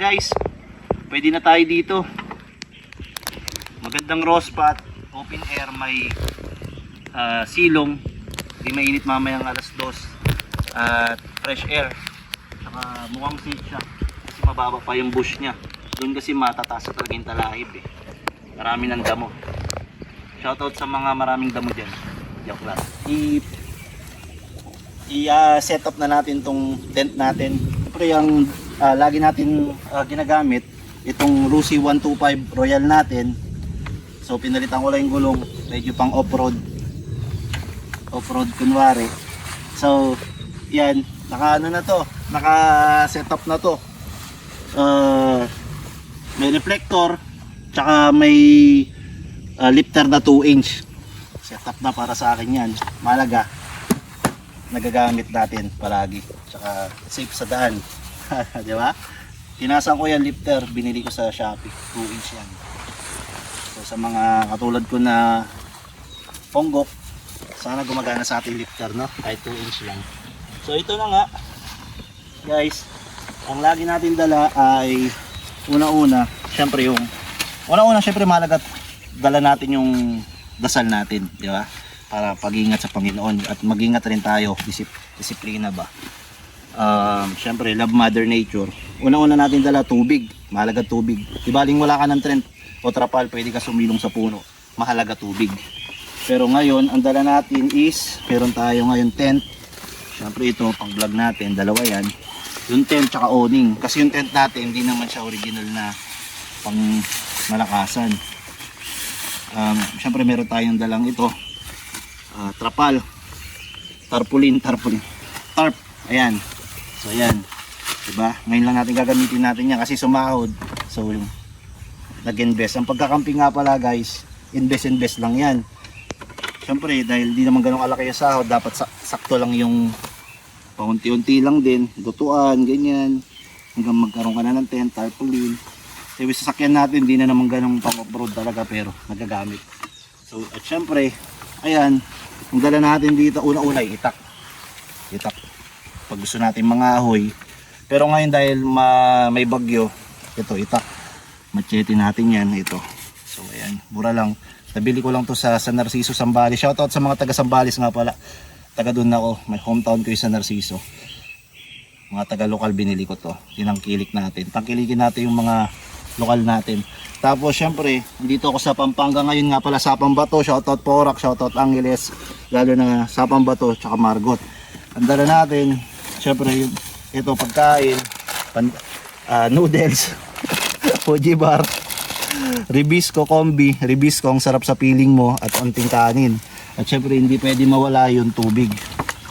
guys, pwede na tayo dito. Magandang raw spot, open air, may silong, di mainit mamayang alas 2 at fresh air. Saka mukhang safe siya kasi mababa pa yung bush niya. Doon kasi matataas sa talaga yung talahib eh. Marami ng damo. Shoutout sa mga maraming damo dyan. Joke lang. I-set up na natin tong tent natin. Siyempre yung lagi natin ginagamit itong Rusi 125 Royal natin. So pinalitan ko lang yung gulong, medyo pang off-road kunwari. So yan, naka set up na to. May reflector tsaka may lifter na 2 inch. Set up na para sa akin yan. Malaga, nagagamit natin palagi, tsaka safe sa daan. Di ba? Tinasan ko yan lifter, binili ko sa Shopee, 2 inch yan. So sa mga katulad ko na ponggok, sana gumagana sa ating lifter, no? Kahit 2 inch lang. So ito na nga guys, ang lagi natin dala ay una-una syempre malagat dala natin yung dasal natin, di ba? Para pag-ingat sa Panginoon at mag-ingat rin tayo, disiplina ba. Syempre love Mother Nature. Una-una natin dala tubig, mahalaga tubig. Di baling wala ka ng tent o trapal, pwede ka sumilong sa puno, mahalaga tubig. Pero ngayon ang dala natin is meron tayo ngayon tent. Syempre ito pang vlog natin, dalawa yan, yung tent tsaka awning. Kasi yung tent natin hindi naman siya original na pang malakasan. Syempre meron tayong dalang ito, trapal, tarp, ayan. So ayan, diba? Ngayon lang natin gagamitin natin yan kasi sumahod. So nag-invest. Ang pagkakamping nga pala guys, invest lang yan. Syempre dahil di naman ganun kalaki yung sahod, dapat sakto lang yung paunti-unti lang din, lutuan, ganyan, hanggang magkaroon ka na ng tent, tarpaulin. So yung sasakyan natin, di na naman ganun pang off-road talaga pero nagagamit. So at syempre, ayan, ang dala natin dito, una-una itak. Pag gusto natin mga ahoy. Pero ngayon dahil may bagyo, ito itak. Machete natin yan, ito. So ayan, mura lang. Nabili ko lang to sa San Narciso, Zambales. Shoutout sa mga taga Zambales nga pala. Taga doon ako, may hometown ko yung San Narciso. Mga taga lokal binili ko to. Tinangkilik natin. Tangkilikin natin yung mga lokal natin. Tapos syempre, dito ako sa Pampanga ngayon nga pala, Sapang Bato. Shoutout Porac, shoutout Angeles. Lalo na Sapang Bato, tsaka Margot. Ang dala natin, syempre ito pagkain, noodles, Fuji bar, Ribisco combi, Ribisco ang sarap sa piling mo at onting kanin. At syempre hindi pwede mawala yung tubig,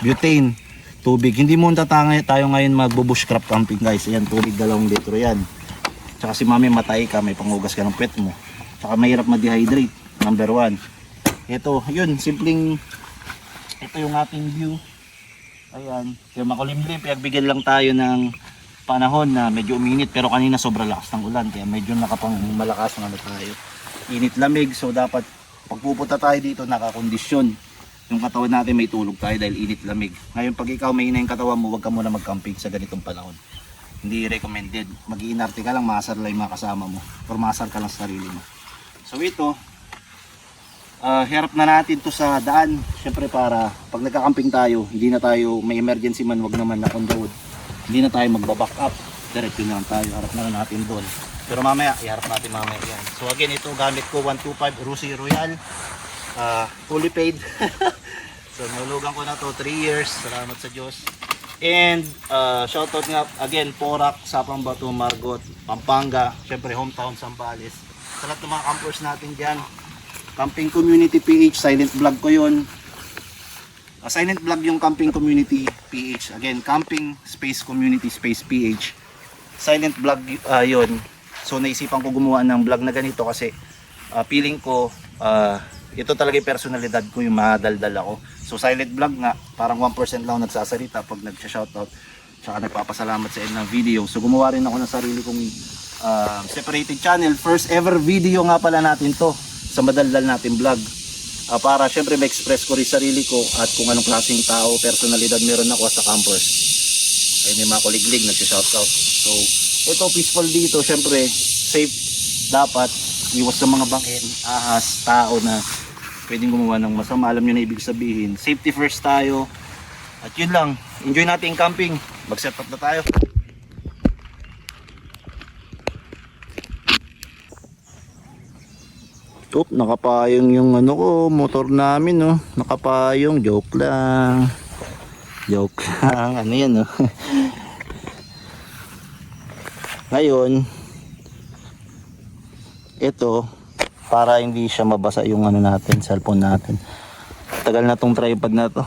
butane, tubig. Hindi mo tatangay tayo ngayon magbo-bushcraft camping guys. Ayan, tubig 2 litro yan. Tsaka si mami matay ka, may pangugas ka ng pet mo. Tsaka mahirap ma-dehydrate, number 1. Ito, yun, simpleng, ito yung ating view. Ayan, kaya makulimlim, pagbigyan lang tayo ng panahon na medyo uminit. Pero kanina sobrang lakas ng ulan, kaya medyo nakapang malakas ng ano tayo. Init lamig, so dapat pagpupunta tayo dito nakakondisyon. Yung katawan natin may tulog tayo dahil init lamig. Ngayon pag ikaw may ina yung katawan mo, huwag ka muna mag-camping sa ganitong panahon. Hindi recommended. Mag-iinarte ka lang, maasar lang yung mga kasama mo. Or maasar ka lang sa sarili mo. So ito, harap na natin to sa daan. Siyempre para pag nagka-camping tayo, hindi na tayo, may emergency man, wag naman na on the road. Hindi na tayo magbaback up. Diretso na lang tayo, harap na lang natin doon. Pero mamaya, iharap natin mamaya yan. So again, ito gamit ko 125 Rusi Royal. Fully paid. So nahulugan ko na to 3 years. Salamat sa Diyos. And shoutout nga again, Porac, Sapang Bato, Margot, Pampanga, syempre hometown Zambales. Sa lahat ng mga campers natin dyan. Camping Community PH, silent vlog ko yun. Silent vlog yung Camping Community PH. Again, Camping Space Community Space PH. Silent vlog yun. So naisipan ko gumawa ng vlog na ganito kasi feeling ko ito talaga yung personalidad ko, yung madaldal ako. So silent vlog nga, parang 1% lang nagsasalita pag nagsha-shoutout tsaka nagpapasalamat sa inyo ng video. So gumawa rin ako ng sarili kong separated channel. First ever video nga pala natin to sa madaldal natin vlog. Para syempre ma-express ko rin sarili ko at kung anong klaseng tao, personalidad meron ako sa campers. Ay may mga kuliglig nagsha-shoutout. So ito peaceful dito, syempre safe dapat, iwas sa mga bangin, ahas, tao na pwedeng gumawa ng masama. Alam nyo na ibig sabihin, safety first tayo. At yun lang, enjoy natin yung camping. Mag set up na tayo. Nakapayong yung ano ko, motor namin, no. Nakapayong, joke lang. Joke lang, ano yan, no. Ngayon, ito, para hindi siya mabasa yung ano natin, cellphone natin. Tagal na tong tripod na to.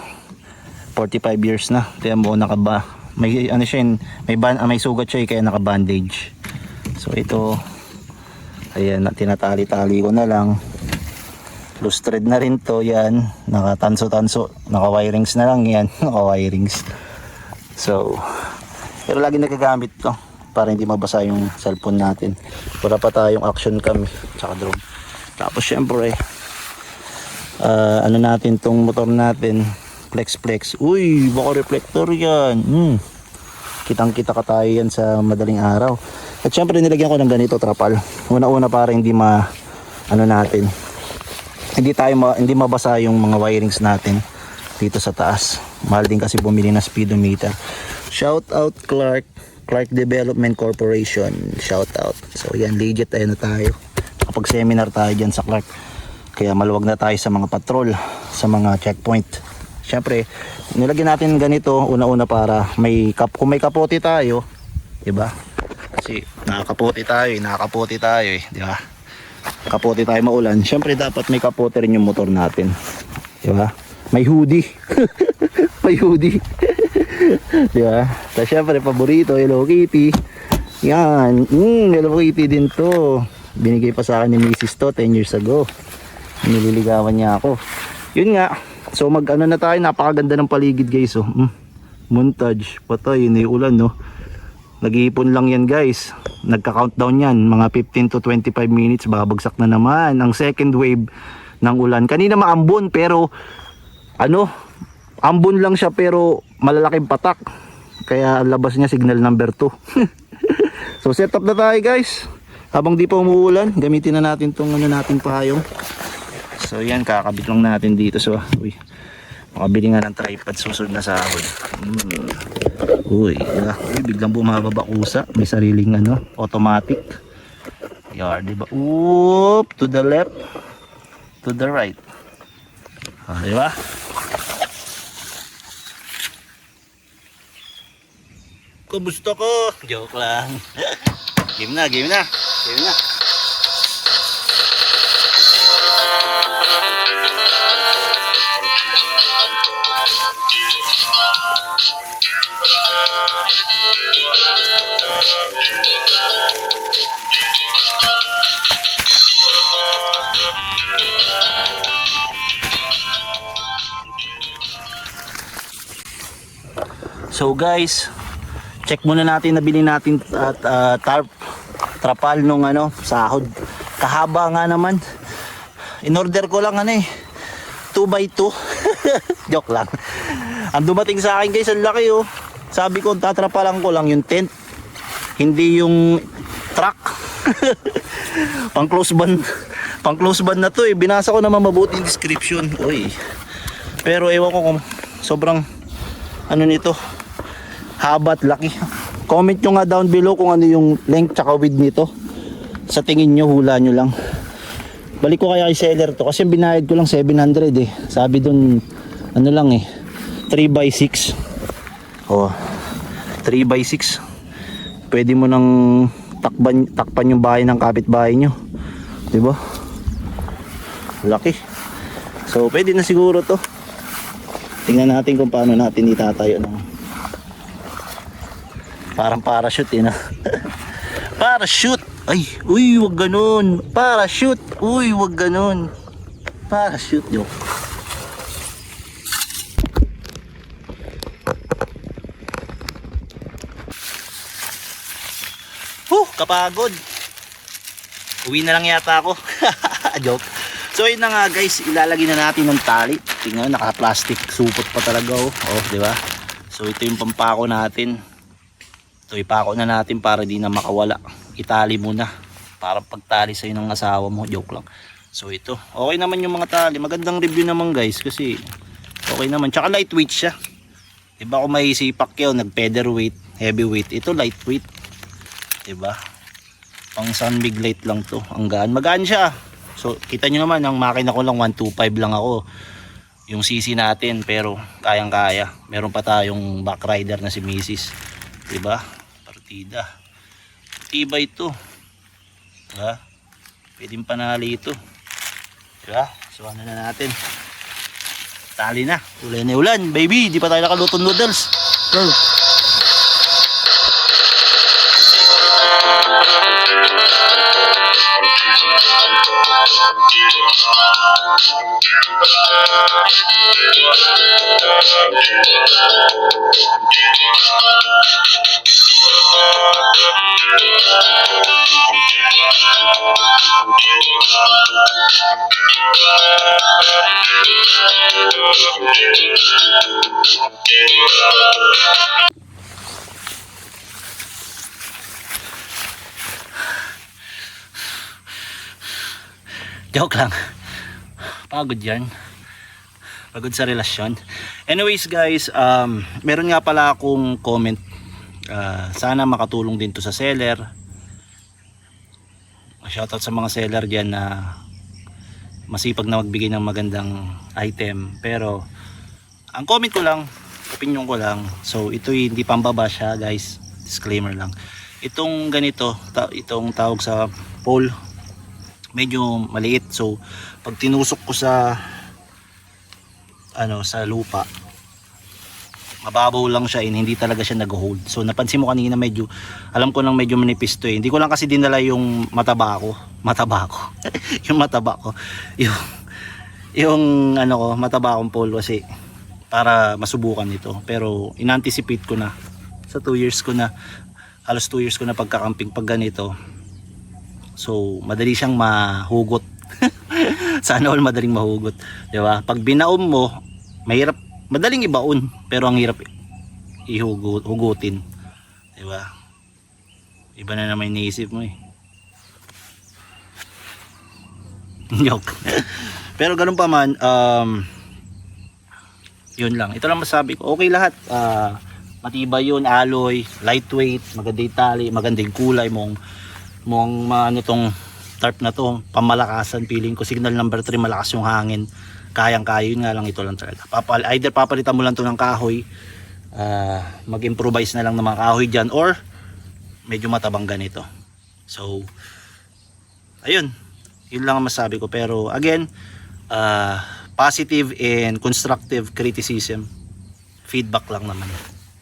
45 years na. Tiyan mo, may ano siya, may sugat siya, kaya naka-bandage. So ito, ayan, tinatali-tali ko na lang. Loose thread na rin to, yan. Nakatanso-tanso, naka-wirings na lang yan. Naka-wirings. So, pero lagi nagagamit to para hindi mabasa yung cellphone natin. Wala pa tayong action cam tsaka drone. Tapos syempre, ano natin tong motor natin, flex. Uy, baka reflector yan. Kitang-kita ka tayo yan sa madaling araw. At syempre nilagyan ko ng ganito trapal. Una-una para hindi hindi mabasa yung mga wirings natin dito sa taas. Mahal din kasi bumili ng speedometer. Shout out Clark Development Corporation. Shout out. So yan, legit na tayo. Kapag seminar tayo dyan sa Clark. Kaya maluwag na tayo sa mga patrol, sa mga checkpoint. Syempre, nilagyan natin ganito una-una para kung may kapote tayo, 'di ba? Kasi nakakapote tayo eh, 'di ba? Kapote tayo maulan. Syempre dapat may kapote rin yung motor natin. 'Di ba? May hoodie. May hoodie. 'Di ba? Tapos syempre paborito, Hello Kitty. Yan. Hello Kitty din 'to. Binigay pa sa akin ni Mrs. to 10 years ago. Nililigawan niya ako. Yun nga. So mag-ano na tayo, napakaganda ng paligid guys. Oh. Montage, patay, yun yung ulan, no. Nag-iipon lang yan guys. Nagka-countdown yan, mga 15 to 25 minutes, babagsak na naman ang second wave ng ulan. Kanina maambon pero ambon lang siya pero malalaking patak. Kaya labas niya signal number 2. So set up na tayo guys. Habang di pa umuulan, gamitin na natin tong nating payong. So yan, kakabit lang natin dito. So uy, makabili nga ng tripod, susunod na sahod. Uy, biglang bumababa kusa. May sariling automatic. Yan, diba? Oop, to the left, to the right. Diba? Kumusta ko? Joke lang. Game na. So guys, check muna natin, nabili natin at trapal nung sahod. Kahaba nga naman. In-order ko lang 2x2. Joke lang. Ang dumating sa akin guys, ang laki oh. Sabi ko, tatrapalan ko lang yung tent, hindi yung truck. Pang close band na to eh. Binasa ko naman mabuti yung description. Uy. Pero ewan ko kung sobrang nito, haba at laki. Comment nyo nga down below kung ano yung length tsaka width nito. Sa tingin nyo, hula nyo lang. Balik ko kaya kay seller to kasi binayad ko lang 700 eh. Sabi dun 3x6. Oh, 3x6. Pwede mo nang takpan yung bahay ng kapitbahay nyo. Diba? Laki. So pwede na siguro to. Tingnan natin kung paano natin itatayo parang parachute na. Parachute. Ay, uy, wag ganun. Parachute. Uy, wag ganun. Parachute yo. Kapagod. Uwi na lang yata ako. Joke. So yun na nga guys, ilalagay na natin ng tali. Tingnan, naka-plastic supot pa talaga oh. Oh, di ba? So ito yung pampako natin. Ito ipako na natin para di na makawala. Itali muna para pagtali sa'yo ng asawa mo. Joke lang. So ito, okay naman yung mga tali. Magandang review naman guys kasi okay naman. Tsaka lightweight siya. Diba kung may sipak yun, nag featherweight, heavyweight. Ito lightweight. Diba? Pang sunbig light lang to. Ang gaan. Magaan siya. So kita nyo naman, ang makina ko lang 125 lang ako. Yung CC natin pero kayang kaya. Meron pa tayong back rider na si Mrs. Diba? Partida. Tiba ito. Diba? Pwedeng panali ito. Diba? So ano na natin. Tali na. Ulan na ulan. Baby, di pa tayo nakaluto noodles. Girl. Joke lang. Pagod yan. Pagod sa relasyon. Anyways guys, meron nga pala akong comment. Sana makatulong din to sa seller. Shoutout sa mga seller dyan na masipag na magbigay ng magandang item. Pero ang comment ko lang, opinion ko lang. So ito hindi pambaba siya guys. Disclaimer lang. Itong ganito, itong tawag sa pole, medyo maliit. So pag tinusok ko sa sa lupa, mababaw lang siya, hindi talaga siya nag-hold. So napansin mo kanina medyo, alam ko nang medyo manipis to hindi ko lang kasi dinala yung mataba ko yung mataba ko yung mataba akong pole kasi para masubukan ito. Pero in-anticipate ko na sa 2 years ko na, halos 2 years ko na pagkakamping pag ganito. So madali siyang mahugot. Sana all madaling mahugot, di ba? Pag binaon mo, mahirap, madaling ibaon, pero ang hirap hugutin, di ba? Iba na naman iniisip mo eh. Joke. Pero ganun pa man, yun lang. Ito lang masabi ko. Okay lahat. Matibay yun, alloy, lightweight, magandang tali, magandang kulay mong tong tarp na to, pamalakasan. Feeling ko signal number 3, malakas yung hangin, kayang kaya. Yun nga lang, ito lang talaga. Either papalitan mo lang to ng kahoy, mag-improvise na lang ng mga kahoy dyan, or medyo matabang ganito. So ayun, yun lang ang masabi ko. Pero again, positive and constructive criticism, feedback lang naman.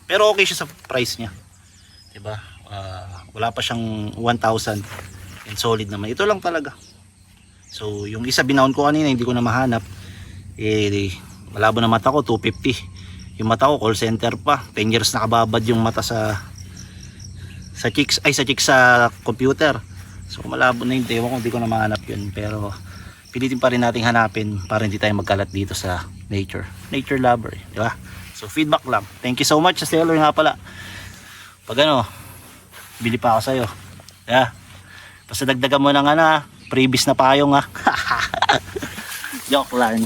Pero okay siya sa price niya, diba? Wala pa siyang 1,000 and solid naman. Ito lang talaga. So yung isa binaon ko kanina, hindi ko na mahanap. Malabo na mata ko, 250. Yung mata ko call center pa, 10 years nakababad yung mata sa chicks sa computer. So malabo na yun, ewan ko, hindi ko na mahanap yun. Pero pilitin pa rin nating hanapin para hindi tayo magkalat dito sa nature lover, di ba? So feedback lang. Thank you so much sa seller nga pala. Pag bili pa ako sa'yo. Yeah. Basta dagdagan mo ng previous na payong ha. Joke lang.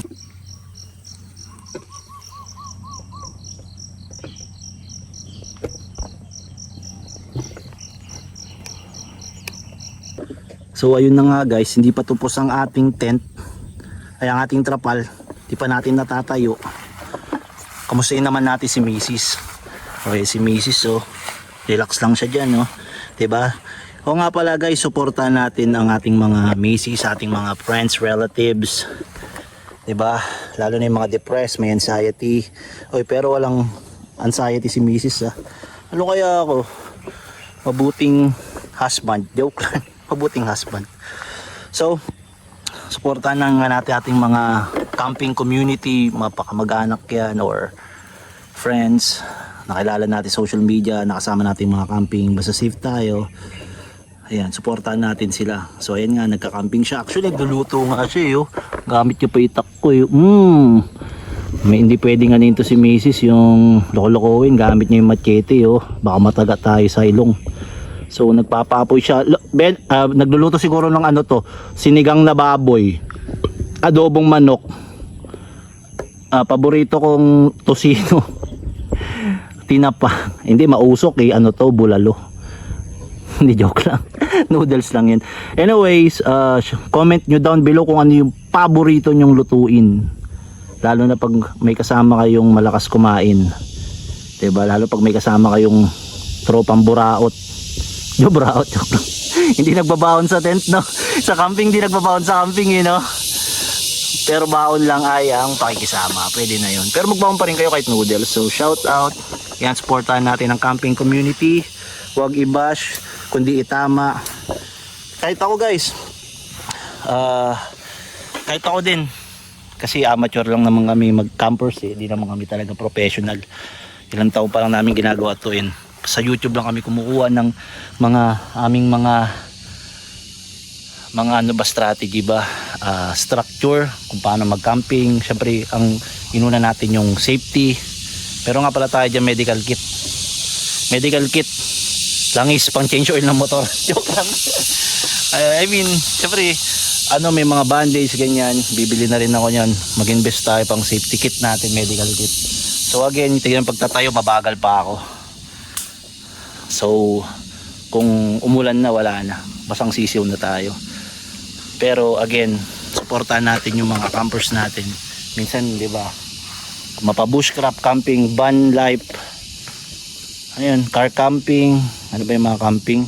So ayun na nga guys, hindi pa tupos ang ating tent, ay ang ating trapal, di pa natin natatayo. Kamustahin naman natin si Mrs. Okay, si Mrs. Relax lang siya dyan, diba? O nga pala guys, supportan natin ang ating mga Mrs., ating mga friends, relatives, diba? Lalo na yung mga depressed, may anxiety. Oy, pero walang anxiety si Mrs. Ano kaya ako? Mabuting husband, joke lang. Mabuting husband. So supportan lang natin ating mga camping community, mapakamag-anak yan or friends, nakilala natin social media, nakasama natin mga camping, basta safe tayo. Ayan, supportan natin sila. So ayan nga, nagka-camping siya. Actually nagluluto nga siya gamit niya pa itak ko Hindi pwedeng ano to si Mrs. yung loko-lokohin gamit niya yung machete, oh. Baka mataga tayo sa ilong. So nagpapapoy siya. Nagluluto siguro ng ano to, sinigang na baboy, adobong manok. Paborito kong tosino. Tinapa. Hindi mausok eh, ano to, bulalo. Hindi, joke lang. Noodles lang yun. Anyways, comment nyo down below kung ano yung paborito nyong lutuin. Lalo na pag may kasama kayong malakas kumain. Diba? Lalo pag may kasama kayong tropang buraot. Yung buraot, joke lang. Hindi nagbabaon sa tent, no? Sa camping, hindi nagbabaon sa camping, eh, no? Pero baon lang ay ang pakikisama. Pwede na yun. Pero magbaon pa rin kayo kahit noodles. So, shout out. Yan, supportahan natin ang camping community. Huwag i-bash, kundi itama. Kahit ako, guys. Kahit ako din. Kasi amateur lang naman kami mag-campers, eh. Hindi naman kami talaga professional. Ilang taon pa lang namin ginagawa to, eh. Sa YouTube lang kami kumukuha ng aming mga ano ba, strategy ba, structure kung paano mag-camping. Syempre ang inuna natin yung safety, pero nga pala tayo dyan medical kit langis pang change oil ng motor. Joke lang. I mean syempre ano, may mga bandage ganyan, bibili na rin ako yan. Mag-invest tayo pang safety kit natin, medical kit. So again, tingnan pagtatayo mabagal pa ako. So kung umulan na, wala na, basang sisiw na tayo. Pero again, suportahan natin yung mga campers natin. Minsan, di ba, mapa-bushcraft camping, van life, ayun, car camping, ano ba yung mga camping?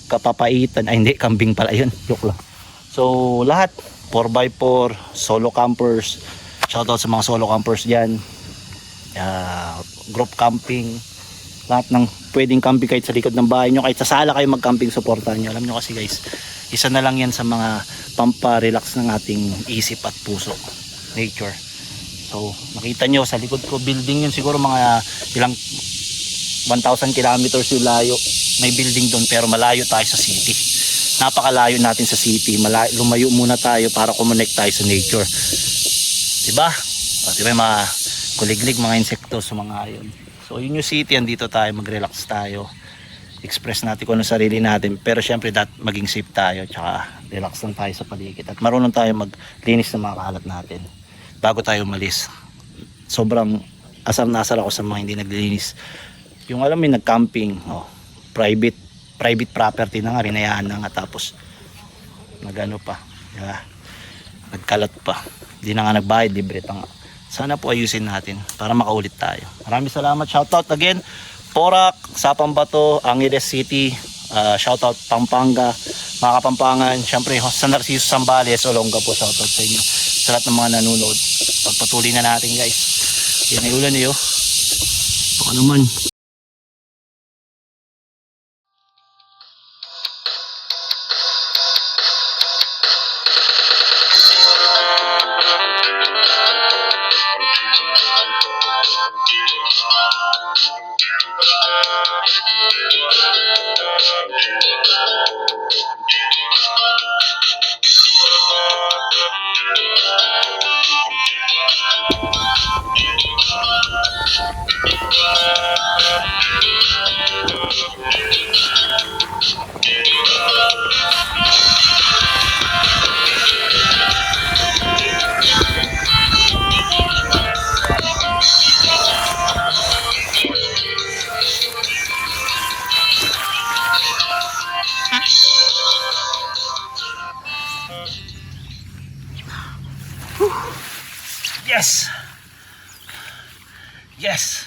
Kapapaitan, ay hindi, camping pala yun, joke lang. So, lahat, 4x4, solo campers, shoutout sa mga solo campers dyan, group camping, lahat ng pwedeng camping kahit sa likod ng bahay nyo, kahit sa sala kayo mag-camping, supportahan nyo. Alam nyo kasi guys, isa na lang yan sa mga pampa-relax ng ating isip at puso, nature. So makita nyo sa likod ko, building yun, siguro mga ilang 1,000 kilometers yung layo, may building doon, pero malayo tayo sa city. Napakalayo natin sa city, lumayo muna tayo para connect tayo sa nature, diba? Diba yung mga kuliglig, mga insekto, sa mga ayon. So yun yung city, andito tayo, mag-relax tayo, express natin kung ano sarili natin, pero syempre maging safe tayo, tsaka relax lang tayo sa paligid, at marunong tayo maglinis ng mga kalat natin bago tayo umalis. Sobrang asar na asar ako sa mga hindi naglilinis. Yung alam mo, nag-camping, private property na nga, rinayaan na nga, tapos nagano pa, diba? Nagkalat pa, hindi na nga nagbayad, libre pa nga. Sana po ayusin natin para makaulit tayo. Maraming salamat. Shoutout again Porac, Sapambato, Angeles City, shoutout Pampanga, mga Kapampangan, syempre San Narciso, Zambales, Olonga po, shoutout sa inyo, sa lahat ng mga nanonood. Pagpatuloy na natin guys. Yan ay ulan niyo. Baka naman. Yes. Yes.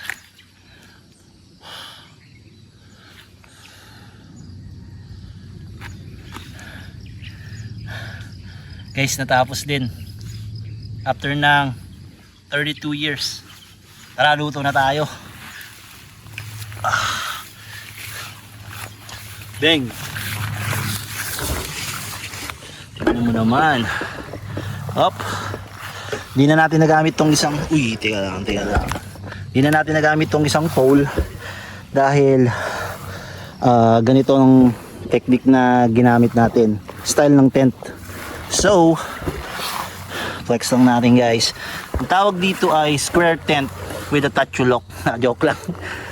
Guys, natapos din. After ng 32 years. Tara, luto na tayo. Bang. Tignan mo naman. Hop. Hindi na natin nagamit tong isang, teka lang. Hindi na natin nagamit tong isang pole dahil ganito ang technique na ginamit natin, style ng tent. So Flex lang natin guys. Ang tawag dito ay square tent with a touch lock. Joke lang.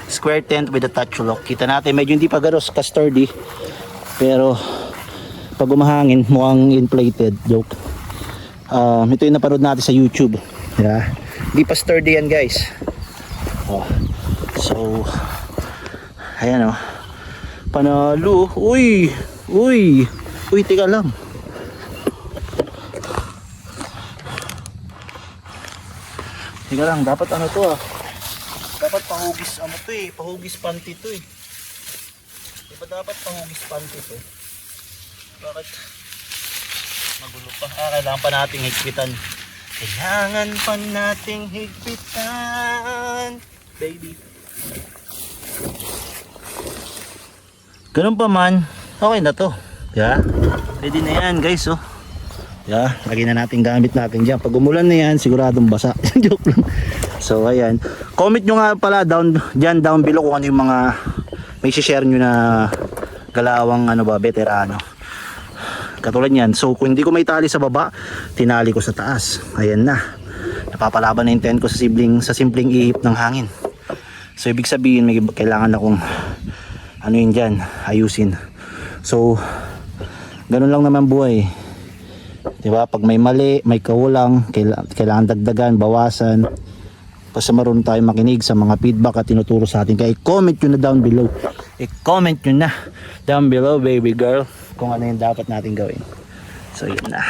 Square tent with a touch lock. Kita natin medyo hindi pa garos ka-sturdy. Pero pag umahangin mukhang inflated. Joke. Ito yung napanood natin sa YouTube. Yeah. Hindi pa sturdy yan guys. Oh. So ayan oh. Panalo. Uy. Uy. Uy, teka lang. Teka lang, dapat ano to dapat pahugis ano to pahugis panty to diba dapat pahugis panty to? Bakit magulo pa? Kailangan pa nating higpitan. Kailangan pa nating higpitan, baby. Ganun pa man, okay na to. Yeah, ready na yan guys oh. Yeah, lagi na natin gamit natin dyan. Pag umulan na yan, siguradong basa. Joke lang. So, ayan. Comment nyo nga pala dyan down below kung ano yung mga may share nyo na galawang veterano. Katulad yan. So, kung hindi ko may tali sa baba, tinali ko sa taas. Ayan na. Napapalaban na yung tent ko sa simpleng ihip ng hangin. So, ibig sabihin, may kailangan akong ano yun dyan, ayusin. So, ganun lang naman buhay. Diba? Pag may mali, may kakulang, kailangan dagdagan, bawasan. Basta marunong tayo makinig sa mga feedback at tinuturo sa atin. Kaya i-comment nyo na down below. I-comment nyo na down below, baby girl, kung ano yung dapat natin gawin. So, yun na.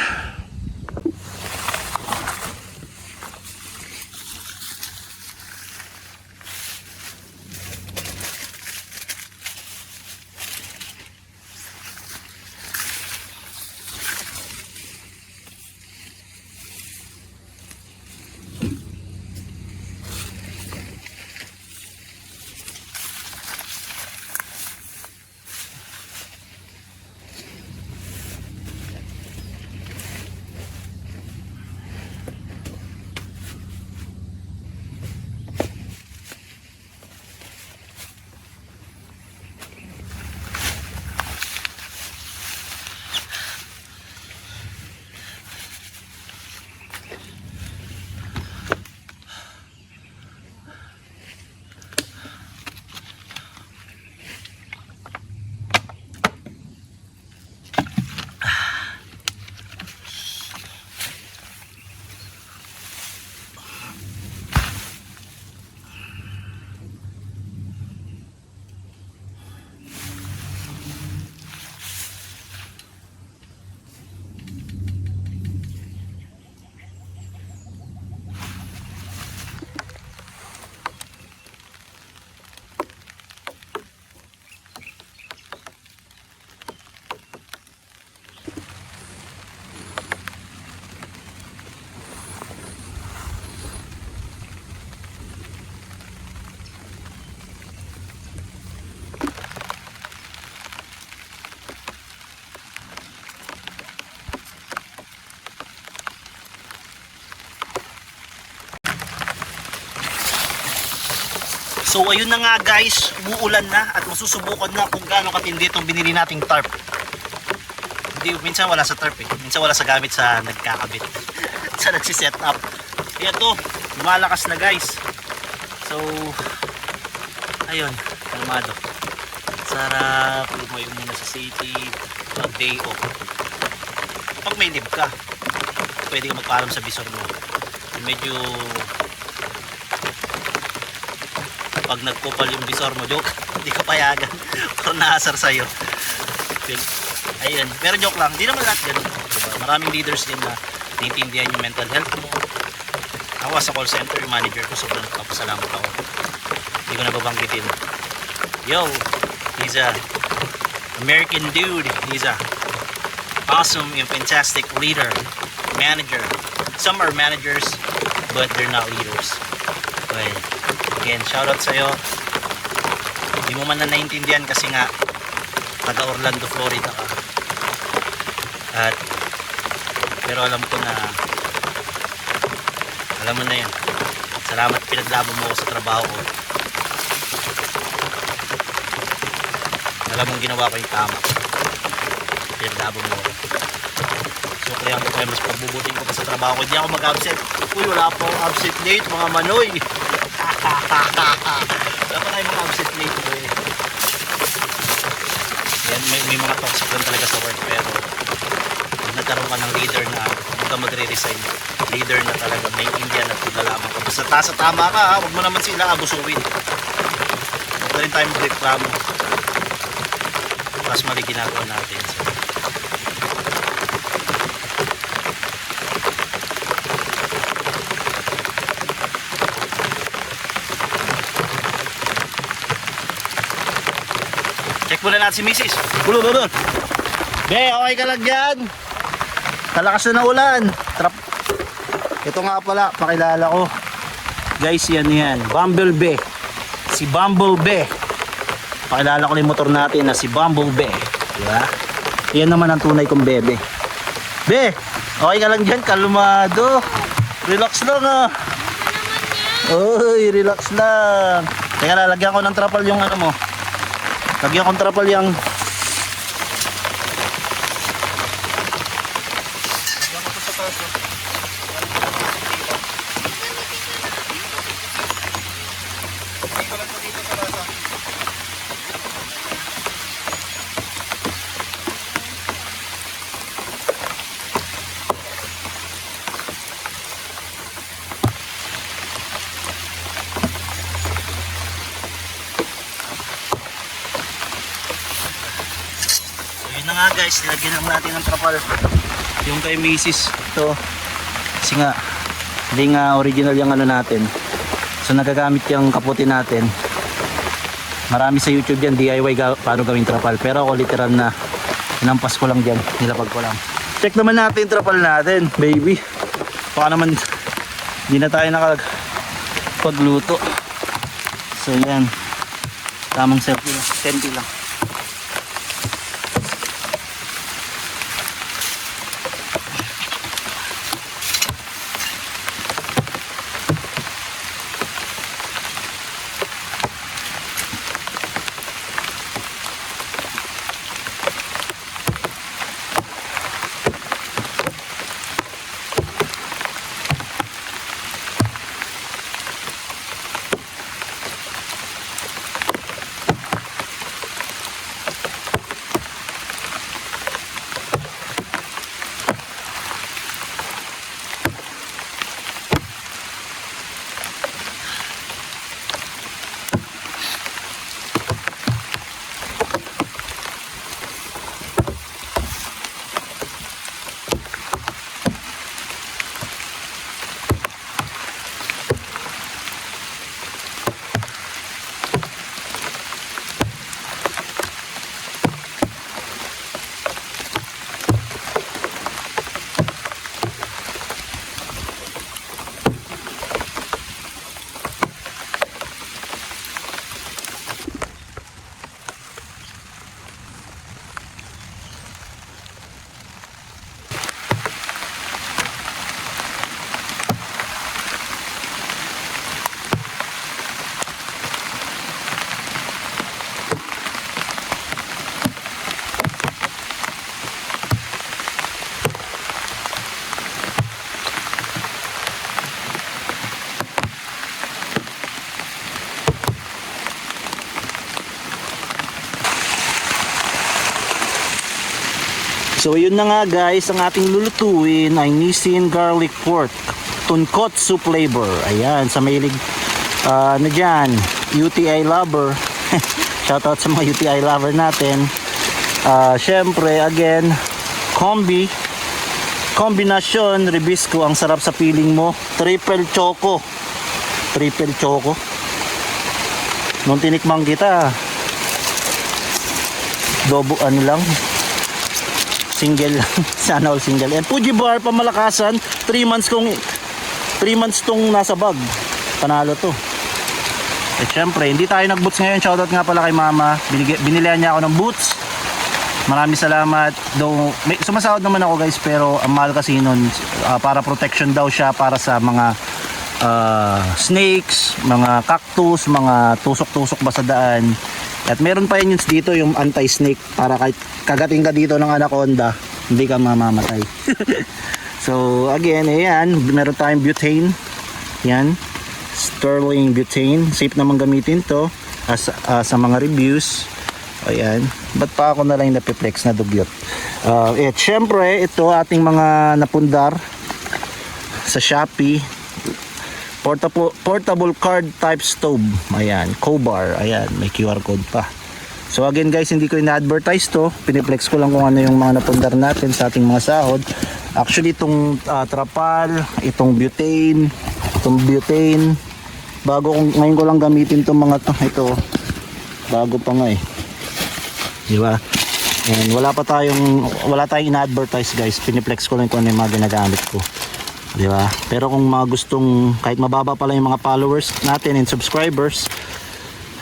So ayun na nga guys, umuulan na at masusubukan na kung gaano katindi itong binili nating tarp. Hindi, minsan wala sa tarp minsan wala sa gamit sa nagkakabit, sa nagsiset up. Kaya to, lumalakas na guys. So, ayun, kalmado. Sarap, lumayo muna sa city, mag day off. Kapag may live ka, pwede ka magpaalam sa visor mo. Medyo pag nagkupal yung visor mo, joke, hindi ka payagan pero naasar sa'yo. Ayun, pero joke lang, hindi naman lahat ganun, diba? Maraming leaders din na naiintindihan yung mental health mo. Ako sa call center, yung manager ko, sobrang nagpapasalamat ako, hindi ko nababanggitin. Yo, he's a American dude, he's a awesome and fantastic leader, manager. Some are managers but they're not leaders. Okay. Again, shoutout sa'yo. Hindi mo man na naintindihan kasi nga taga Orlando, Florida ka. At pero alam ko na alam mo na yun. Salamat, pinaglaban mo ako sa trabaho ko. Alam mong ginawa ko yung tama. Pinaglaban mo ako. Siyempre, ang mas pagbubuting ko pa sa trabaho ko. Hindi ako mag-absent. Uy, wala po akong absent date, mga manoy. Wala pa tayo mga absent date. Yan, may mga toxic lang talaga sa work. Pero, pag nagkaroon ka ng leader na huwag ka magre-resign. Leader na talaga, maintindihan at pinalaman ka. Basta sa tama ka, ha? Huwag mo naman sila abusuin. Huwag na rin tayo mag-reklamo. Mas mali ginagawa natin. So, check muna natin si Mrs. Doon. Be, okay ka lang dyan? Kalakas na ulan. Ito nga pala, pakilala ko. Guys, yan. Bumblebee. Si Bumblebee. Pakilala ko na yung motor natin na si Bumblebee. Diba? Yan naman ang tunay kong bebe. Be, okay ka lang dyan? Kalmado. Relax lang ah. Uy, relax lang. Teka, lalagyan ko ng trapal yung ano mo. Lagyan ko ng trapal yung... Lagyan ko sa taas. Na nga guys, nilagyan naman natin ng trapal yung kay Mrs. ito kasi nga hindi nga original yung ano natin, so nagagamit yung kaputi natin. Marami sa YouTube yan DIY paano gawing trapal, pero ako literal na inampas ko lang dyan, nilapag ko lang. Check naman natin yung trapal natin baby, baka naman hindi na tayo nakapagluto. So yan, tamang senti lang. So yun na nga guys, ang ating lulutuin ay Nissin garlic pork tonkotsu flavor. Ayan, sa mahilig ano dyan, UTI lover. Shoutout sa mga UTI lover natin. Syempre again, kombinasyon Ribisco, ang sarap sa piling mo. Triple choco nung tinikmang kita, ano lang, single lang. Sana all single. And Fuji Bar pamalakasan, 3 months tong nasa bag. Panalo to. Eh syempre, hindi tayo nag-boots ngayon. Shoutout nga pala kay mama. Binilihan niya ako ng boots. Maraming salamat. Though, sumasahod naman ako guys, pero ang mahal kasi nun, para protection daw siya para sa mga snakes, mga cactus, mga tusok-tusok ba sa daan. At meron pa yun dito, yung anti-snake, para kahit kagating ka dito ng anaconda, hindi ka mamamatay. So again, ayan, meron tayong butane. Yan, sterling butane. Safe naman gamitin to sa mga reviews. Ayan, ba't pa ako na lang napiplex na dugyot? Syempre, ito ating mga napundar sa Shopee. Portable card type stove. Ayan, Cobar. Ayan, may QR code pa. So again guys, hindi ko ina-advertise to. Piniplex ko lang kung ano yung mga napundar natin sa ating mga sahod. Actually, itong trapal, itong butane, ngayon ko lang gamitin itong mga to. Ito, bago pa nga eh. Diba? And wala tayong ina-advertise guys. Piniplex ko lang kung ano yung mga ginagamit ko. Diba? Pero kung mga gustong, kahit mababa pa lang yung mga followers natin and subscribers,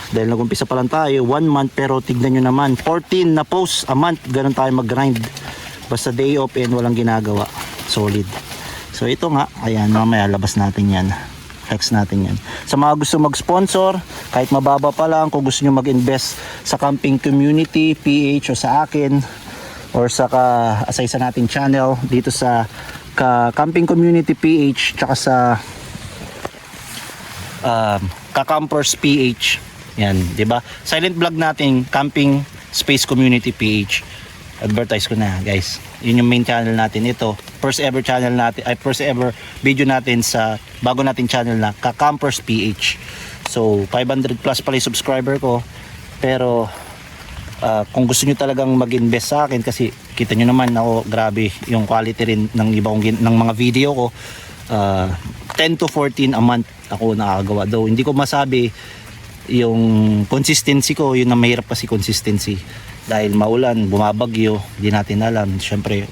dahil nag-umpisa pa lang tayo 1 month, pero tignan nyo naman 14 na posts a month, ganun tayo mag-grind. Basta day off and walang ginagawa, solid. So ito nga, ayan, mamaya labas natin yan, flex natin yan. Sa mga gusto mag-sponsor, kahit mababa pa lang, kung gusto nyo mag-invest sa camping community PH o sa akin or sa isa nating channel dito sa camping community PH tsaka sa Campers PH. Yan, 'di ba? Silent vlog natin, Camping Space Community PH. Advertise ko na, guys. Yun yung main channel natin ito. First ever channel natin, first ever video natin sa bago nating channel na Campers PH. So, 500 plus pala yung subscriber ko. Pero kung gusto niyo talagang mag-invest sa akin, kasi kita niyo naman ako, grabe yung quality rin ng ng mga video ko. 10 to 14 a month ako nakakagawa. Though hindi ko masabi yung consistency ko, yun na mahirap kasi consistency. Dahil maulan, bumabagyo, hindi natin alam. Siyempre,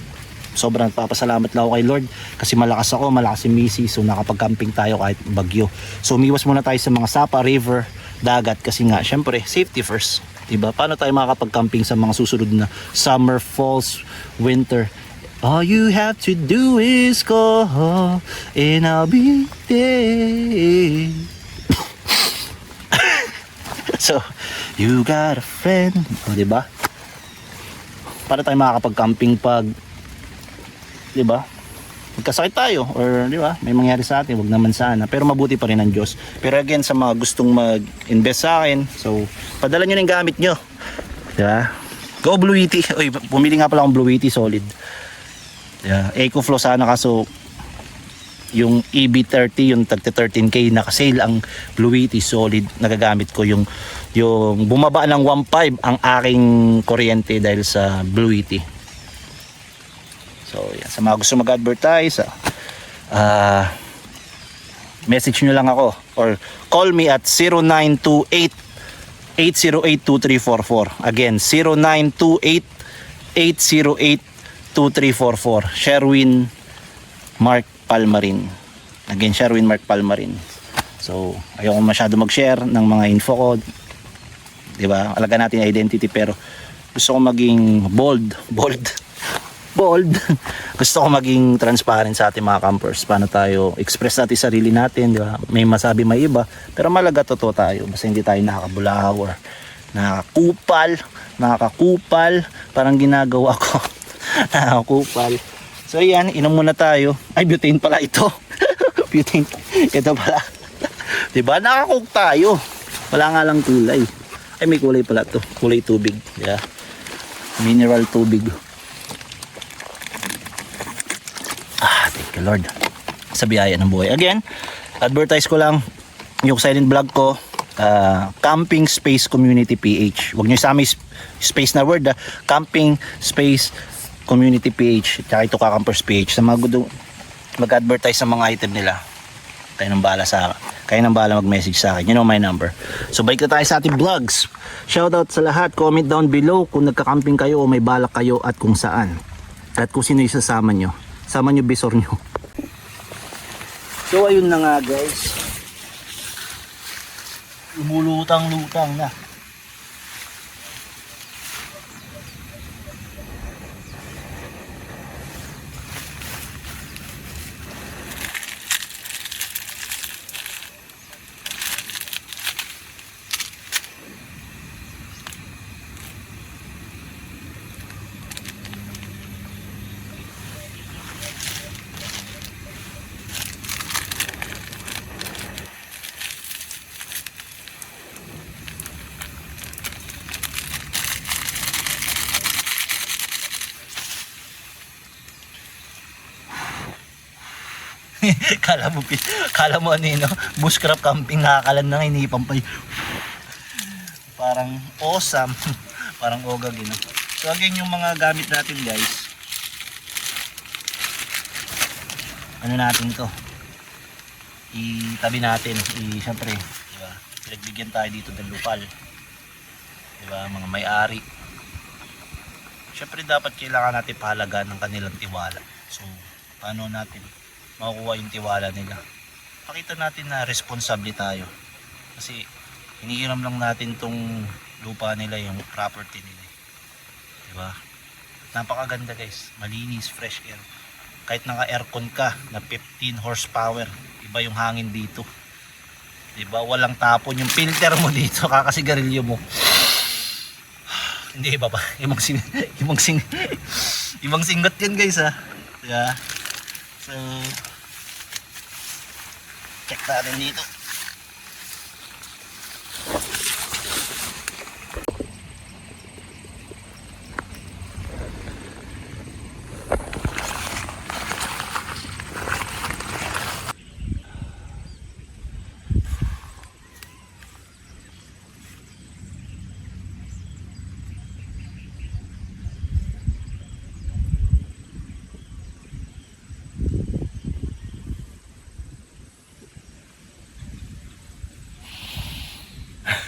sobrang papasalamat lang ako kay Lord kasi malakas ako, malakas si Missy, so nakapag-camping tayo kahit bagyo. So umiwas muna tayo sa mga sapa, river, dagat kasi nga, siyempre, safety first. Diba? Paano tayo makakapag-camping sa mga susunod na summer, falls, winter? All you have to do is go and I'll be there. So, you got a friend. O, diba? Para tayo makakapag-camping pag, diba? Magkasakit tayo or, diba? May mangyari sa atin, wag naman sana. Pero mabuti pa rin ang Diyos. Pero again, sa mga gustong mag-invest sa akin, so, padala nyo na yung gamit nyo. Diba? Go Blue Yeti. Uy, pumili nga pala akong Blue Yeti, solid. Diba? EcoFlow sana, kaso yung EB30, yung tagte 13K, naka-sale ang Blue Yeti, solid. Nagagamit ko yung bumaba ng 1.5 ang aking kuryente dahil sa Blue Yeti. So yan, sa mga gusto mag-advertise, message nyo lang ako or call me at 0928-808-2344. Again, 0928-808-2344. Sherwin Mark Palmarin. Again, Sherwin Mark Palmarin. So, ayoko masyado mag-share ng mga info ko. Diba? Alaga natin identity, pero gusto ko maging bold. Gusto ko maging transparent sa ating mga campers. Paano tayo express natin sarili natin, diba? May masabi may iba, pero malaga totoo tayo. Basta hindi tayo nakakabulahaw or nakakakupal. Parang ginagawa ko. Nakakupal. So yan, inom muna tayo. Ay, butane pala ito. Butane. Ito pala. Diba? Nakakook tayo. Wala nga lang kulay. Ay, may kulay pala to. Kulay tubig. Yeah. Mineral tubig. Thank you Lord. Sa biyaya ng buhay. Again, advertise ko lang yung silent vlog ko. Camping Space Community PH. Huwag nyo isama space na word. Camping Space Community PH, tsaka ito Campers PH. Sa mga gusto mag-advertise sa mga item nila, kayo nang bahala mag-message sa akin. You know my number. So balik na tayo sa ating vlogs. Shoutout sa lahat. Comment down below kung nagka-camping kayo o may balak kayo at kung saan. At kung sino yung sasama nyo. Sama nyo bisor nyo. So ayun na nga guys. Lumulutang-lutang na. Kala mo ano yun, no? Bushcraft camping, nakakalan na hinipan pa yun. Parang awesome. Parang ogag yun, no? So again, yung mga gamit natin guys, ano natin to, itabi natin, syempre, diba, pinagbigyan tayo dito ng lupal, diba, mga may-ari. Syempre dapat kailangan natin pahalagaan ng kanilang tiwala. So paano natin makukuha yung tiwala nila? Pakita natin na responsable tayo, kasi hinihiram lang natin tong lupa nila, yung property nila, diba? Napakaganda guys, malinis, fresh air. Kahit naka-aircon ka na 15 horsepower, iba yung hangin dito. Diba? Walang tapon yung filter mo dito, kakasigarilyo mo. Hindi iba pa. Ibang singot yan guys ha. Diba? So, check natin dito.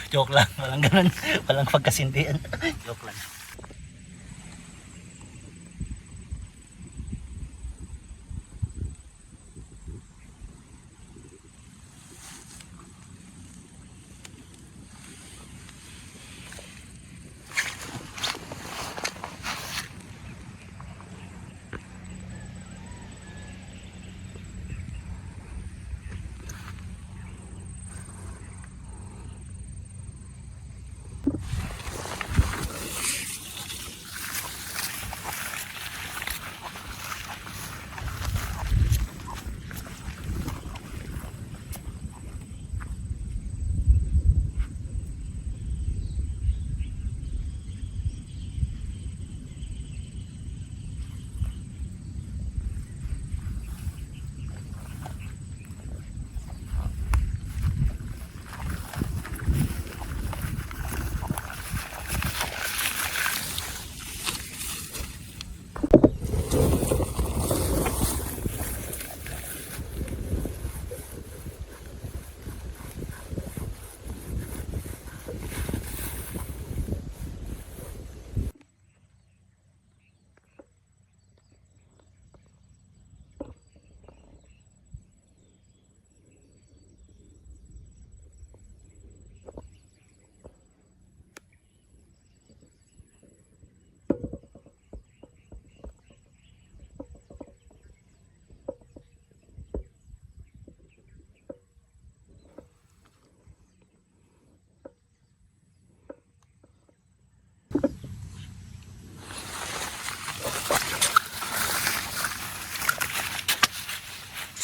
Joke lang, walang ganun, walang pagkasintihan. Joke lang.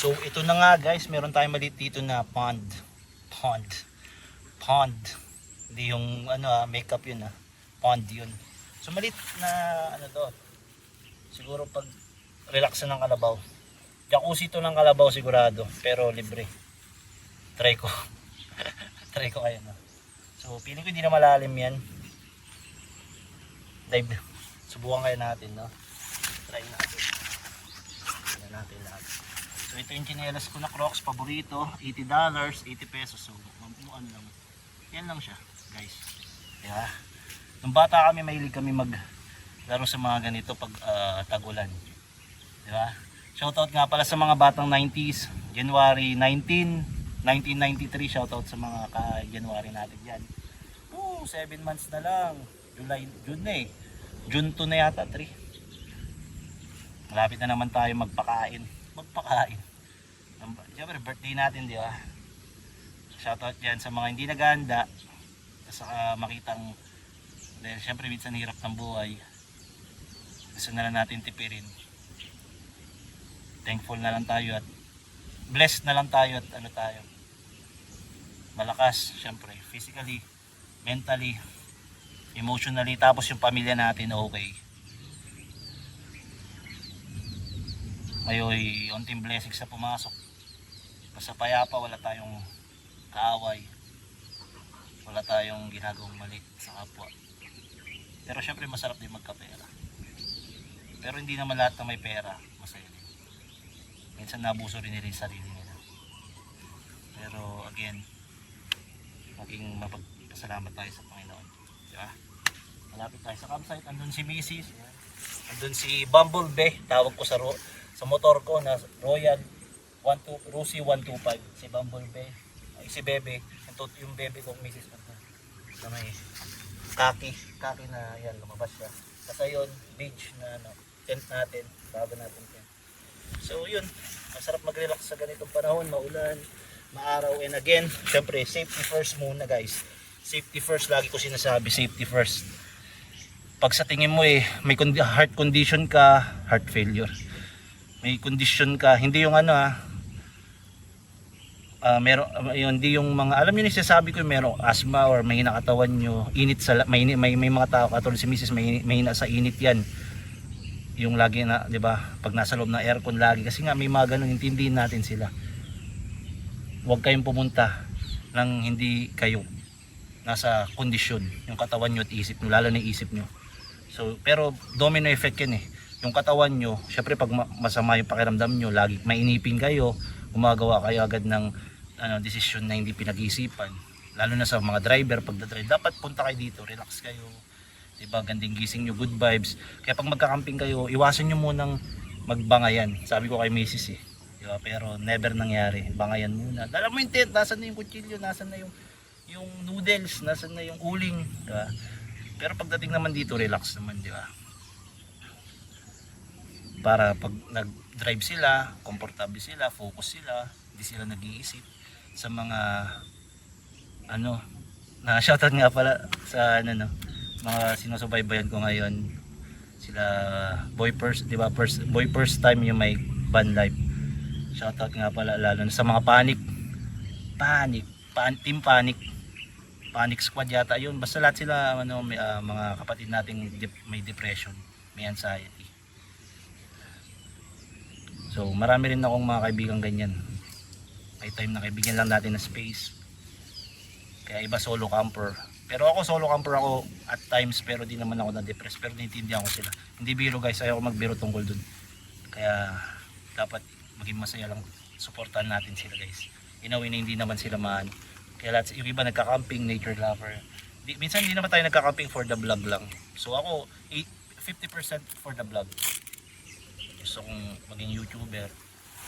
So ito na nga guys, meron tayong maliit dito na pond. Hindi yung ano makeup yun pond yun. So maliit na ano to. Siguro pag relax ng kalabaw. Jacuzzi to ng kalabaw sigurado, pero libre. Try ko. Try ko kayo So feeling ko hindi na malalim yan. Dive. Subukan kayo natin Try natin. Tingnan natin lahat. So ito yung chinelas ko na Crocs, paborito, $80, 80 pesos. So ano lang. Yan lang siya, guys. Diba? Nung bata kami, mahilig kami maglaro sa mga ganito pag tag-ulan. Diba? Shoutout nga pala sa mga batang 90s, January 19, 1993, shoutout sa mga ka-January natin dyan. 7 months na lang. June 2 na yata, 3. Malapit na naman tayo magpakain. Siyempre birthday natin, di ba? Shoutout dyan sa mga hindi nagahanda, saka makitang, dahil siyempre minsan hirap ng buhay, gusto na lang natin tipirin. Thankful na lang tayo at blessed na lang tayo at tayo, malakas siyempre, physically, mentally, emotionally, tapos yung pamilya natin okay. May unting blessings sa pumasok. Basta payapa, wala tayong kaaway, wala tayong ginagawang mali sa kapwa. Pero syempre masarap din magkapera. Pero hindi naman lahat na may pera masaya din. Minsan nabuso rin nila yung sarili nila. Pero again, maging mapagpasalamat tayo sa Panginoon. Diba? Malapit tayo sa campsite. Andun si Mrs. Andun si Bumblebee. Tawag ko sa motor ko na Royal Rusi 125. Si Bumblebee. Ay, si Bebe. Yung Bebe kong Mrs. Na may kaki na yan, lumabas siya. Kasi yun, beach na tent natin. Bago natin tent. So yun, masarap mag-relax sa ganitong panahon. Maulan, maaraw, and again, syempre safety first muna guys. Safety first, lagi ko sinasabi, safety first. Pag sa tingin mo may heart condition ka, heart failure, may condition ka, hindi yung meron, hindi yung mga, alam niyo, sinasabi ko, merong asthma or may katawan nyo, init sa, may mga tao katulad si Mrs. may hina sa init yan, yung lagi na, di ba, pag nasa loob ng aircon lagi, kasi nga may mga ganun, intindihin natin sila. Huwag kayong pumunta nang hindi kayo nasa kondisyon, yung katawan nyo at isip nyo, lalo na isip nyo. So, pero domino effect yan yung katawan nyo, syempre pag masama yung pakiramdam nyo, lagi mainipin kayo, gumagawa kayo agad ng desisyon na hindi pinag-iisipan, lalo na sa mga driver. Pag-drive, dapat punta kayo dito, relax kayo, diba, ganding gising nyo, good vibes. Kaya pag magkakamping kayo, iwasan nyo munang magbangayan. Sabi ko kay Mrs. Diba? Pero never nangyari, bangayan muna. Dala mo yung tent, nasan na yung kutsilyo, nasan na yung noodles, nasan na yung uling, diba? Pero pagdating naman dito, relax naman, diba? Para pag nag-drive sila, komportable sila, focus sila, hindi sila nag-iisip sa mga na shoutout nga pala sa mga sinusubaybayan ko ngayon, sila boy first, di ba, boy first time yung may van life. Shoutout nga pala lalo na sa mga team panic squad yata yun, basta lahat sila may, mga kapatid nating may depression, may anxiety. So marami rin akong mga kaibigan ganyan. May time na kaibigan lang natin na space. Kaya iba solo camper. Pero ako solo camper ako at times, pero di naman ako na-depress. Pero naiintindihan ko sila. Hindi biro guys, ayaw ko magbiro tungkol dun. Kaya dapat maging masaya lang. Supportan natin sila guys. Inawin na hindi naman sila kaya lahat, yung iba nagka-camping, nature lover. Minsan hindi naman tayo nagka-camping for the vlog lang. So ako, 50% for the vlog. Gusto kong maging YouTuber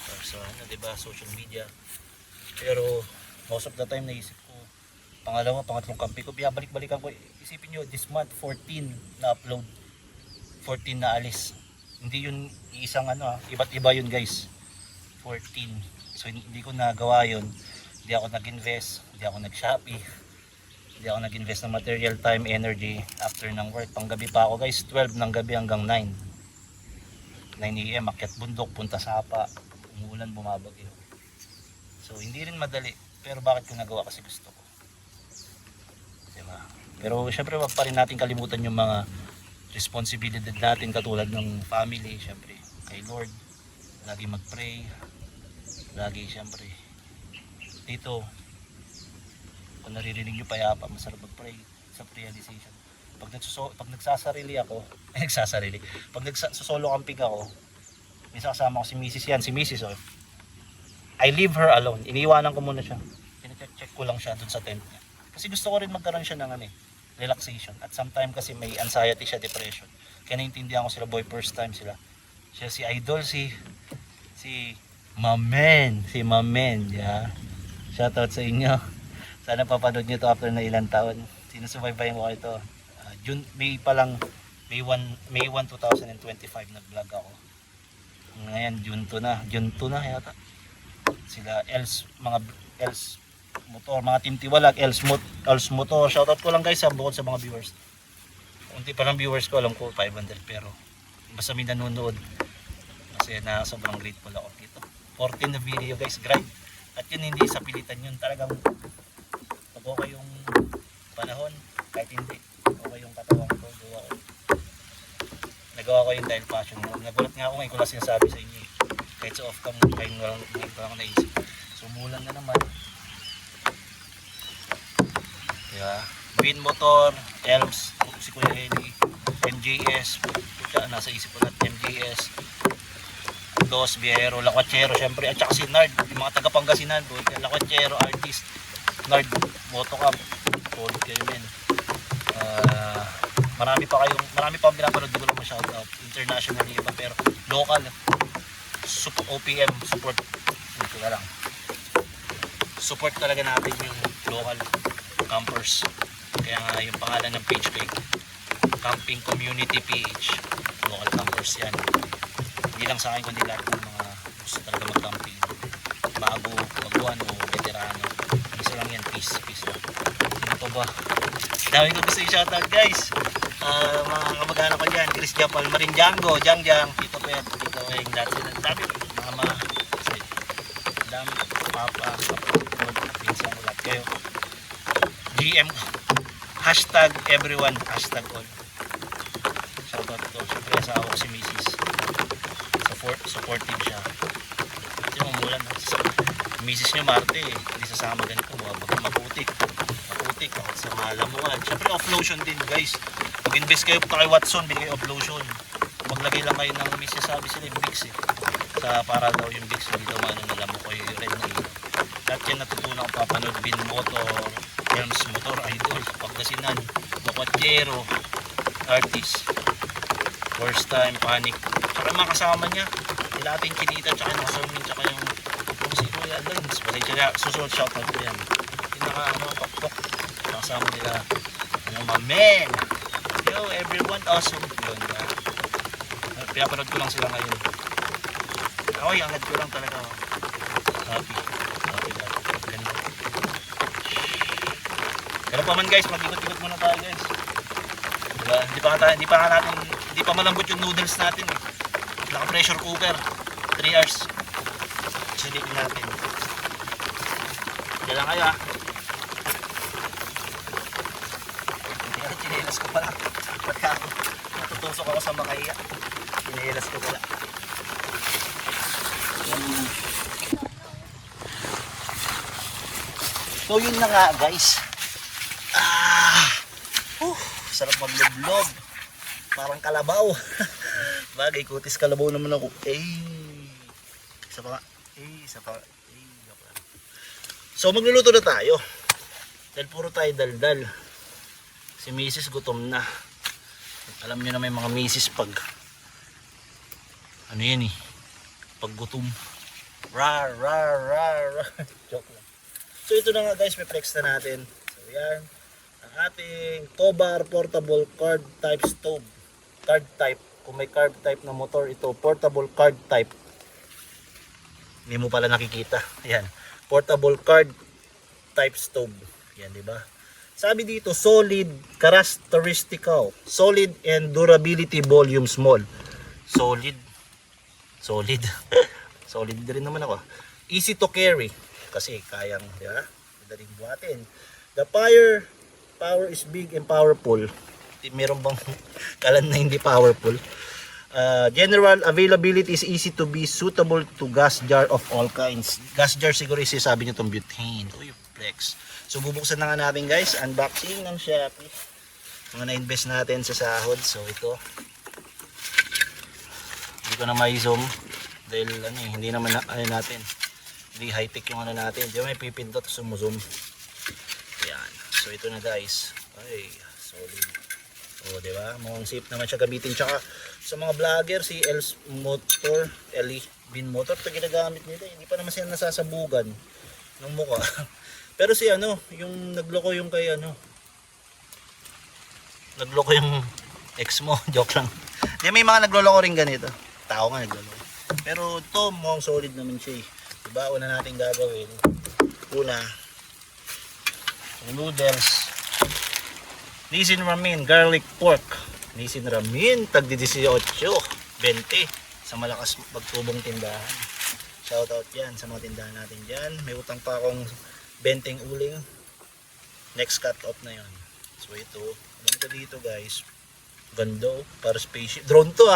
or sa diba, social media. Pero most of the time naisip ko, pangatlong camping ko, balik-balikan ko. Isipin nyo, this month 14 na upload, 14 na alis. Hindi yun isang iba't iba yun guys, 14. So hindi ko nagawa yun. Hindi ako nag-invest, hindi ako nag-shopee, hindi ako nag-invest ng material, time, energy after ng work. Panggabi pa ako guys, 12 ng gabi hanggang 9 AM, akyat bundok, punta Sapa, umuulan, bumabagyo. So hindi rin madali, pero bakit ko nagawa? Kasi gusto ko, diba? Pero syempre wag pa rin natin kalimutan yung mga responsibilidad natin, katulad ng family. Syempre kay Lord lagi mag-pray, lagi syempre dito, kung naririnig nyo payapa, masarap mag-pray sa realization. Pag nagsasarili ako, pag nagsasolo camping ako, minsan kasama ko si Mrs. yan, si Mrs. I leave her alone, iniiwanan ko muna siya, pinacheck ko lang siya dun sa tent niya. Kasi gusto ko rin magkaroon siya ng relaxation, at sometimes kasi may anxiety siya, depression. Kaya naintindihan ko sila, boy first time sila. Siya si Idol, si Mamen, yeah. Shoutout sa inyo. Sana papanood nyo to after na ilang taon. Sinusubaybayan ko ito. May 1, 2025 nag-vlog ako. Ngayon June 2 na yata. Sila mga Els Motor, mga Team Tiwalag, Els Motor. Shoutout ko lang guys, bukod sa mga viewers. Unti pa lang viewers ko, alam ko 500, pero basta may nanonood. Kasi sobrang grateful ako dito. 14 na video guys, grind. At yun hindi sa pilitan yun, talagang pag okay yung panahon, kahit hindi okay yung katawan ko, nagawa ko yun dahil passion mo. Nagulat nga ako ngayon ko lang sinasabi sa inyo, kahit sa off cam, ngayon ko lang naisip. Sumulan na naman. Yeah. Bin motor, Elms, si Kuya Eli, MJS, nasa isip ko natin MJS, Dos, Viero, Lakwachero, syempre, at saka si Nard, yung mga taga Pangasinan, Lakwachero, artist, Nard, Motocamp, tulad kayo men. Marami pa akong pinapanood, di ko lang ma-shoutout, internationally iba, pero local, OPM, support, dito na lang. Support talaga natin yung local campers. Kaya nga yung pangalan ng page ko, Camping Community PH. Local campers yan. Hindi lang sa akin kundi lahat ng mga gusto talaga mag-camping. Bago, baguhan o veterano. Isa lang yan, peace lang. Ano pa ba? Dami ko gusto yung shoutout guys. Mga kamag-anak ko dyan, Chris Japal, Marin Django, Jang, Tito Pet, Tito Eng, dami mama, dami, papa, kapatid, pinsan ko lahat kayo. GM, hashtag everyone, hashtag all. Shoutout ko, syempre asawa ko si Mrs. Supportive siya. Kasi umulan na. Mrs. niya Marte hindi sasama ganito, maputik ako sa malamuan. Syempre off lotion din guys. Mag-invest kayo pa kay Watson, bigay off lotion. Maglagay lang kayo ng Mrs. sabi sila yung Vicks para daw yung Vicks hindi daw nalamu ko yung red na ilaw. Lahat yan natutunan ko papanood, Bin Motor, Elms Motor Idol, Pangasinan, Lakwachero, artist, first time, panic. Tsaka yung mga kasama niya, nila ating kinita, tsaka yung nakasamin, tsaka yung si Kuya Lens. Wala siya, susunod shoutout ko yan. Yung pakpok, nakasama nila, men. Yo, everyone, awesome. Yun, pinapanood ko lang sila ngayon. Ako, angad ko lang talaga. Happy lang. Ganda. Pero pa man guys, mag-ikot-ikot muna tayo guys. Diba? Hindi pa malambot yung noodles natin eh. Naka-pressure cooker. 3 hours. Silipin natin. Diyan lang kayo ha. Chinelas ko pala. Pagka natutusok ako sa makaya. Chinelas ko pala. So yun na nga guys. Sarap maglublob. Parang kalabaw. Bagay, kutis kalabaw naman ako. Isa pa. So magluluto na tayo. Dahil puro tayo daldal. Si Mrs. gutom na. Alam nyo na may mga Mrs. pag ano yan pag gutom. Rar. Joke lang. So ito na nga guys, may flex na natin. So yan. Ang ating Tobar portable carb type stove. Carb type. Kung may carb type na motor, ito portable carb type. Hindi mo pala nakikita. Ayan. Portable carb type stove. Yan, di ba? Sabi dito, solid characteristical. Solid and durability volume small. Solid. Solid din naman ako. Easy to carry. Kasi kayang, di ba? Madaling buhatin. The power is big and powerful. Meron bang kalan na hindi powerful? General availability is easy to be suitable to gas jar of all kinds. Gas jar siguro sabi niyo itong butane. Uy, flex. So bubuksan na nga natin guys. Unboxing ng Shopee. Mga na-invest natin sa sahod. So ito. Hindi ko na ma-zoom. Dahil hindi naman natin. Hindi high-tech yung natin. Di ba may pipindot sumuzoom. Yan. So ito na guys. Ay, solid. O, di ba? Mukhang safe naman siya gamitin. Tsaka sa mga vlogger, si Els Motor, Bin Motor, ito ginagamit nila. Hindi pa naman siya nasasabugan ng mukha. Pero si yung nagloko yung kay nagloko yung ex mo. Joke lang. Di may mga nagloloko rin ganito. Tao nga nagloloko. Pero ito, mukhang solid naman siya. Diba? Una natin gagawin. Una, noodles. Nissin Ramen garlic pork. Nissin Ramen tag 18, 20 sa malakas magtubong tindahan. Shoutout yan sa mga tindahan natin dyan. May utang pa akong 20 uling. Next cut off na yon. So ito, alam ko dito guys. Ganda para spaceship. Drone to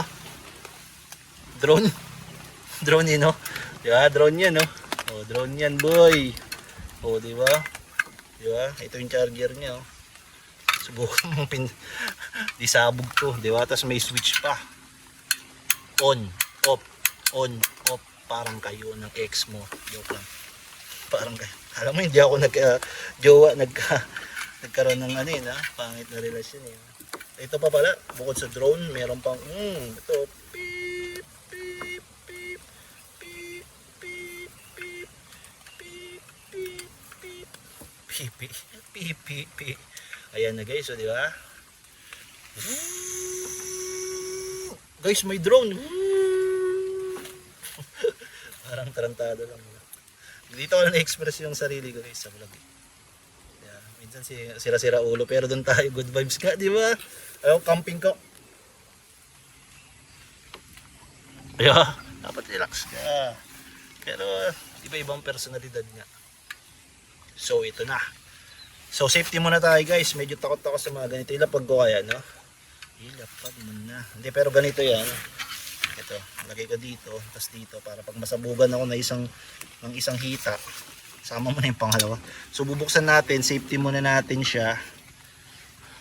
Drone yun Diba? Drone yan Oh, drone yan, boy. Oh, di ba? Di ba? Ito yung charger niya, oh. Subukan mo disabog to, di ba? Tapos may switch pa. On, off, on, off. Parang kayo ng ex mo. Joke lang. Parang kayo. Alam mo, hindi ako jowa, nagkaroon ng ano yun, ha? Pangit na relasyon yun. Ito pa pala, bukod sa drone, meron pang, ito, beep, beep, beep, beep, beep, beep, beep, beep, beep, beep, beep, beep, beep. Ayan na guys, so di ba? Guys, may drone. Parang tarantado lang. Dito ko na na-express yung sarili ko guys sa vlog. Yeah, minsan sira-sira ulo pero doon tayo good vibes ka, di ba? Ayaw, camping ka. Yeah, dapat relax ka. Pero iba-ibang personalidad nga. So ito na. So safety muna tayo guys. Medyo takot ako sa mga ganito. Ilapag ko kaya, no? Ilapag muna. Hindi, pero ganito yan. Ito, lagay ko dito, tapos dito para pag masabugan ako ng isang hita, sama mo na yung pangalawa. So bubuksan natin, safety muna natin siya.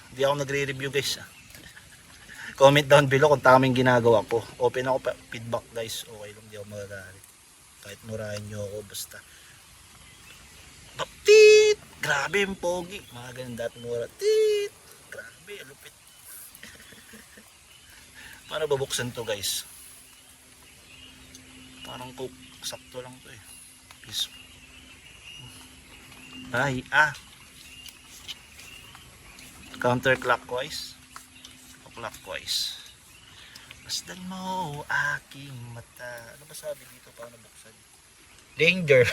Hindi ako nagre-review guys. Comment down below kung tamang ginagawa ko. Open ako pa feedback guys. Okay lang, hindi ako magagalit. Kahit murahin nyo ako, basta. Tit! Grabe yung pogi. Mga ganun dati mura. Tit! Grabe, lupit. Para babuksan to guys. Parang cook. Sakto lang to eh. Peace. Ay, counterclockwise. Clockwise. Masdan mo aking mata. Ano ba sabi dito? Paano buksan? Danger.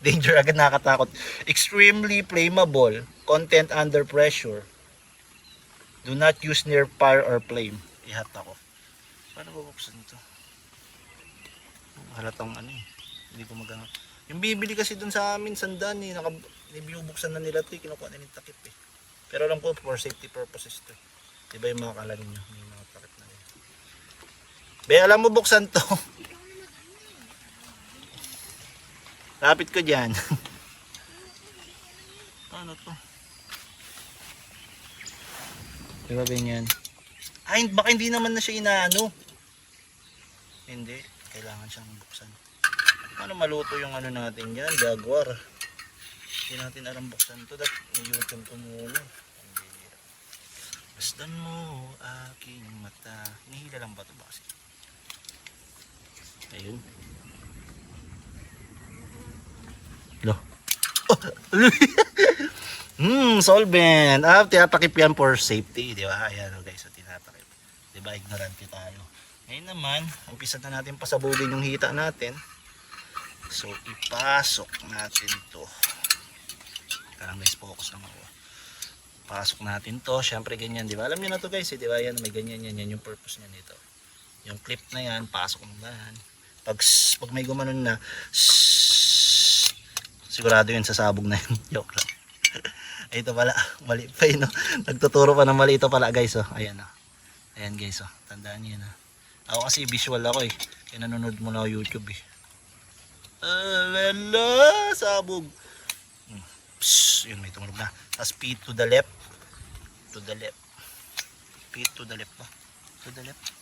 Danger, agad nakakatakot. Extremely flammable. Content under pressure. Do not use near fire or flame. Ihat ako. Paano bubuksan ito? Halatang ano eh. Hindi ko maganap. Yung bibili kasi dun sa amin, sandan eh. Binubuksan na nila ito eh. Kinukuha na yung takip eh. Pero alam ko for safety purposes ito eh. Diba yung mga kala ninyo? May mga takip na rin. Be, alam mo buksan to. Lapit ko dyan. Ano to? Diba ganyan? Ay, baka hindi naman na siya inaano. Hindi. Kailangan siyang buksan. Paano maluto yung ano natin yan? Jaguar. Hindi natin alam buksan to. May YouTube ko muna. Basdan mo aking mata. Hinihila lang ba ito ba kasi? Ayun. Hello. Oh! Solvent. Tinatakip yan for safety, di ba? Ayan guys, so tinatakip. Di ba, ignorante tayo. Ngayon naman, umpisa na natin pasabugin yung hita natin. So, ipasok natin to. Parang guys, focus lang ako. Pasok natin to. Syempre ganyan, di ba? Alam niyo na to guys, di ba? Yan, may ganyan yan. Yan yung purpose niya dito. Yung clip na yan, pasok mo na yan. Pag may gumanon na, sigurado yun, sasabog na yun. Joke lang. Ito pala, mali pa yun, no? Nagtuturo pa ng mali ito pala guys, oh. Ayan, oh. Ayan guys, oh. Tandaan niyo yun, oh. Ako kasi visual ako eh. Kaya nanonood mo na ako YouTube eh. Alala, sabog. Psst, yun, may tumunog na. Tapos feet to the left. To the left. Feet to the left ba? To the left.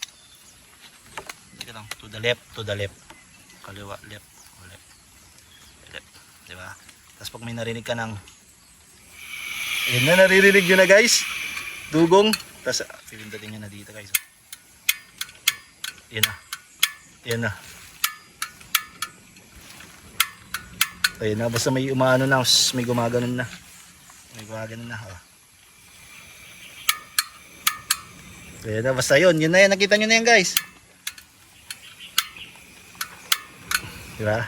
Hindi ka lang. To the left, to the left. Kaliwa, left, left. Left. Diba? Tapos pag may narinig ka ng yun na, naririnig nyo na guys. Dugong. Tapos pilindatin nyo na dito guys. Yan na. Yan na. Ayun na. Basta may umaano na. May gumaganon na. May gumaganon na. Oh. Ayun na. Basta yun. Yun na yan. Nakita nyo na yan guys. Diba?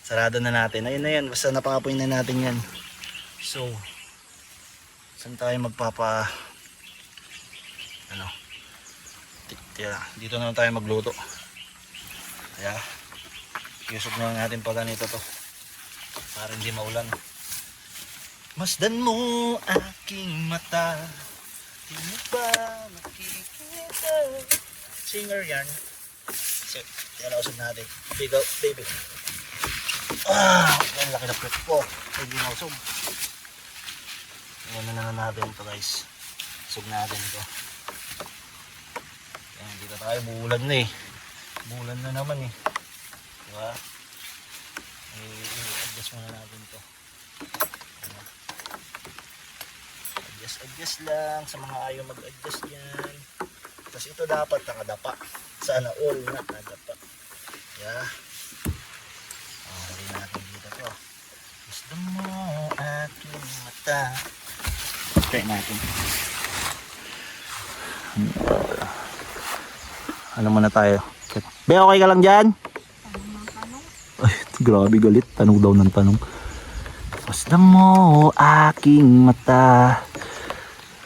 Sarado na natin. Ayun na yan. Basta napangapoy na natin yan. So, saan tayo magpapa ano? Dito na tayo magluto. Kaya iusog na natin pa ganito to para hindi maulan. Masdan mo aking mata, di mo ba makikita? Singer yan. So, kaya nausog natin. Big out, baby. Ang laki na puwet ko. Ay, di na usog. Ayan na natin ito guys. Usog natin ito. Ayan, dito tayo. Buulan na eh. Buulan na naman eh. Diba? I-adjust muna natin ito. Adjust lang sa mga ayaw mag-adjust yan. Tapos ito dapat nakadapa. Sana all nakadapa. Yeah. Lagay natin dito to. Gusto mo aking mata. Try natin. Ano muna tayo? Be, okay ka lang dyan? Ay, grabe galit. Tanong daw ng tanong. Gusto mo aking mata.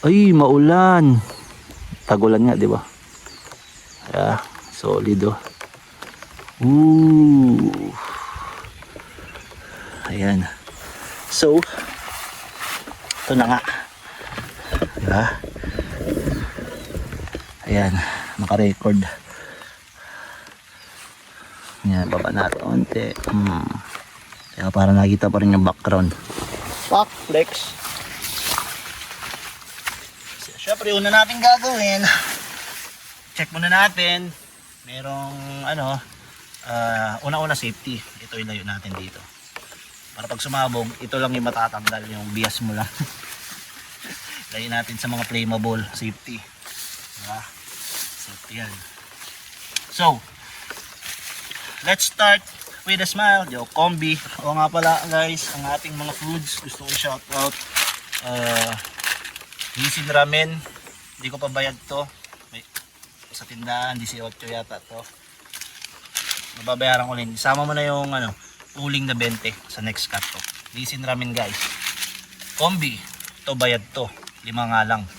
Ay, maulan. Tagulan nga, di ba? Yeah, solid oh. Ayan. So, ito na nga. Yeah. Ayan, naka-record. Ayan, baba natin konti. Kaya para nakita pa rin yung background. Pak, flex. Siyempre, una natin gagawin, check muna natin. Merong ano, una-una safety. Ito ilayo natin dito. Para pag sumabog, ito lang yung matatanggal, yung bias mo lang. Ilayo natin sa mga flammable safety. Diba? Safety yan. So, let's start with a smile. Yo, Combi. O nga pala guys, ang ating mga foods, gusto ko i-shout out. Nissin Ramen, hindi ko pa bayad to. May, sa tindahan, 18 yata to. Mababayaran ko rin. Isama mo na yung ano, uling na 20 sa next cut to. Nissin Ramen guys. Combi, to bayad to. 5 nga lang.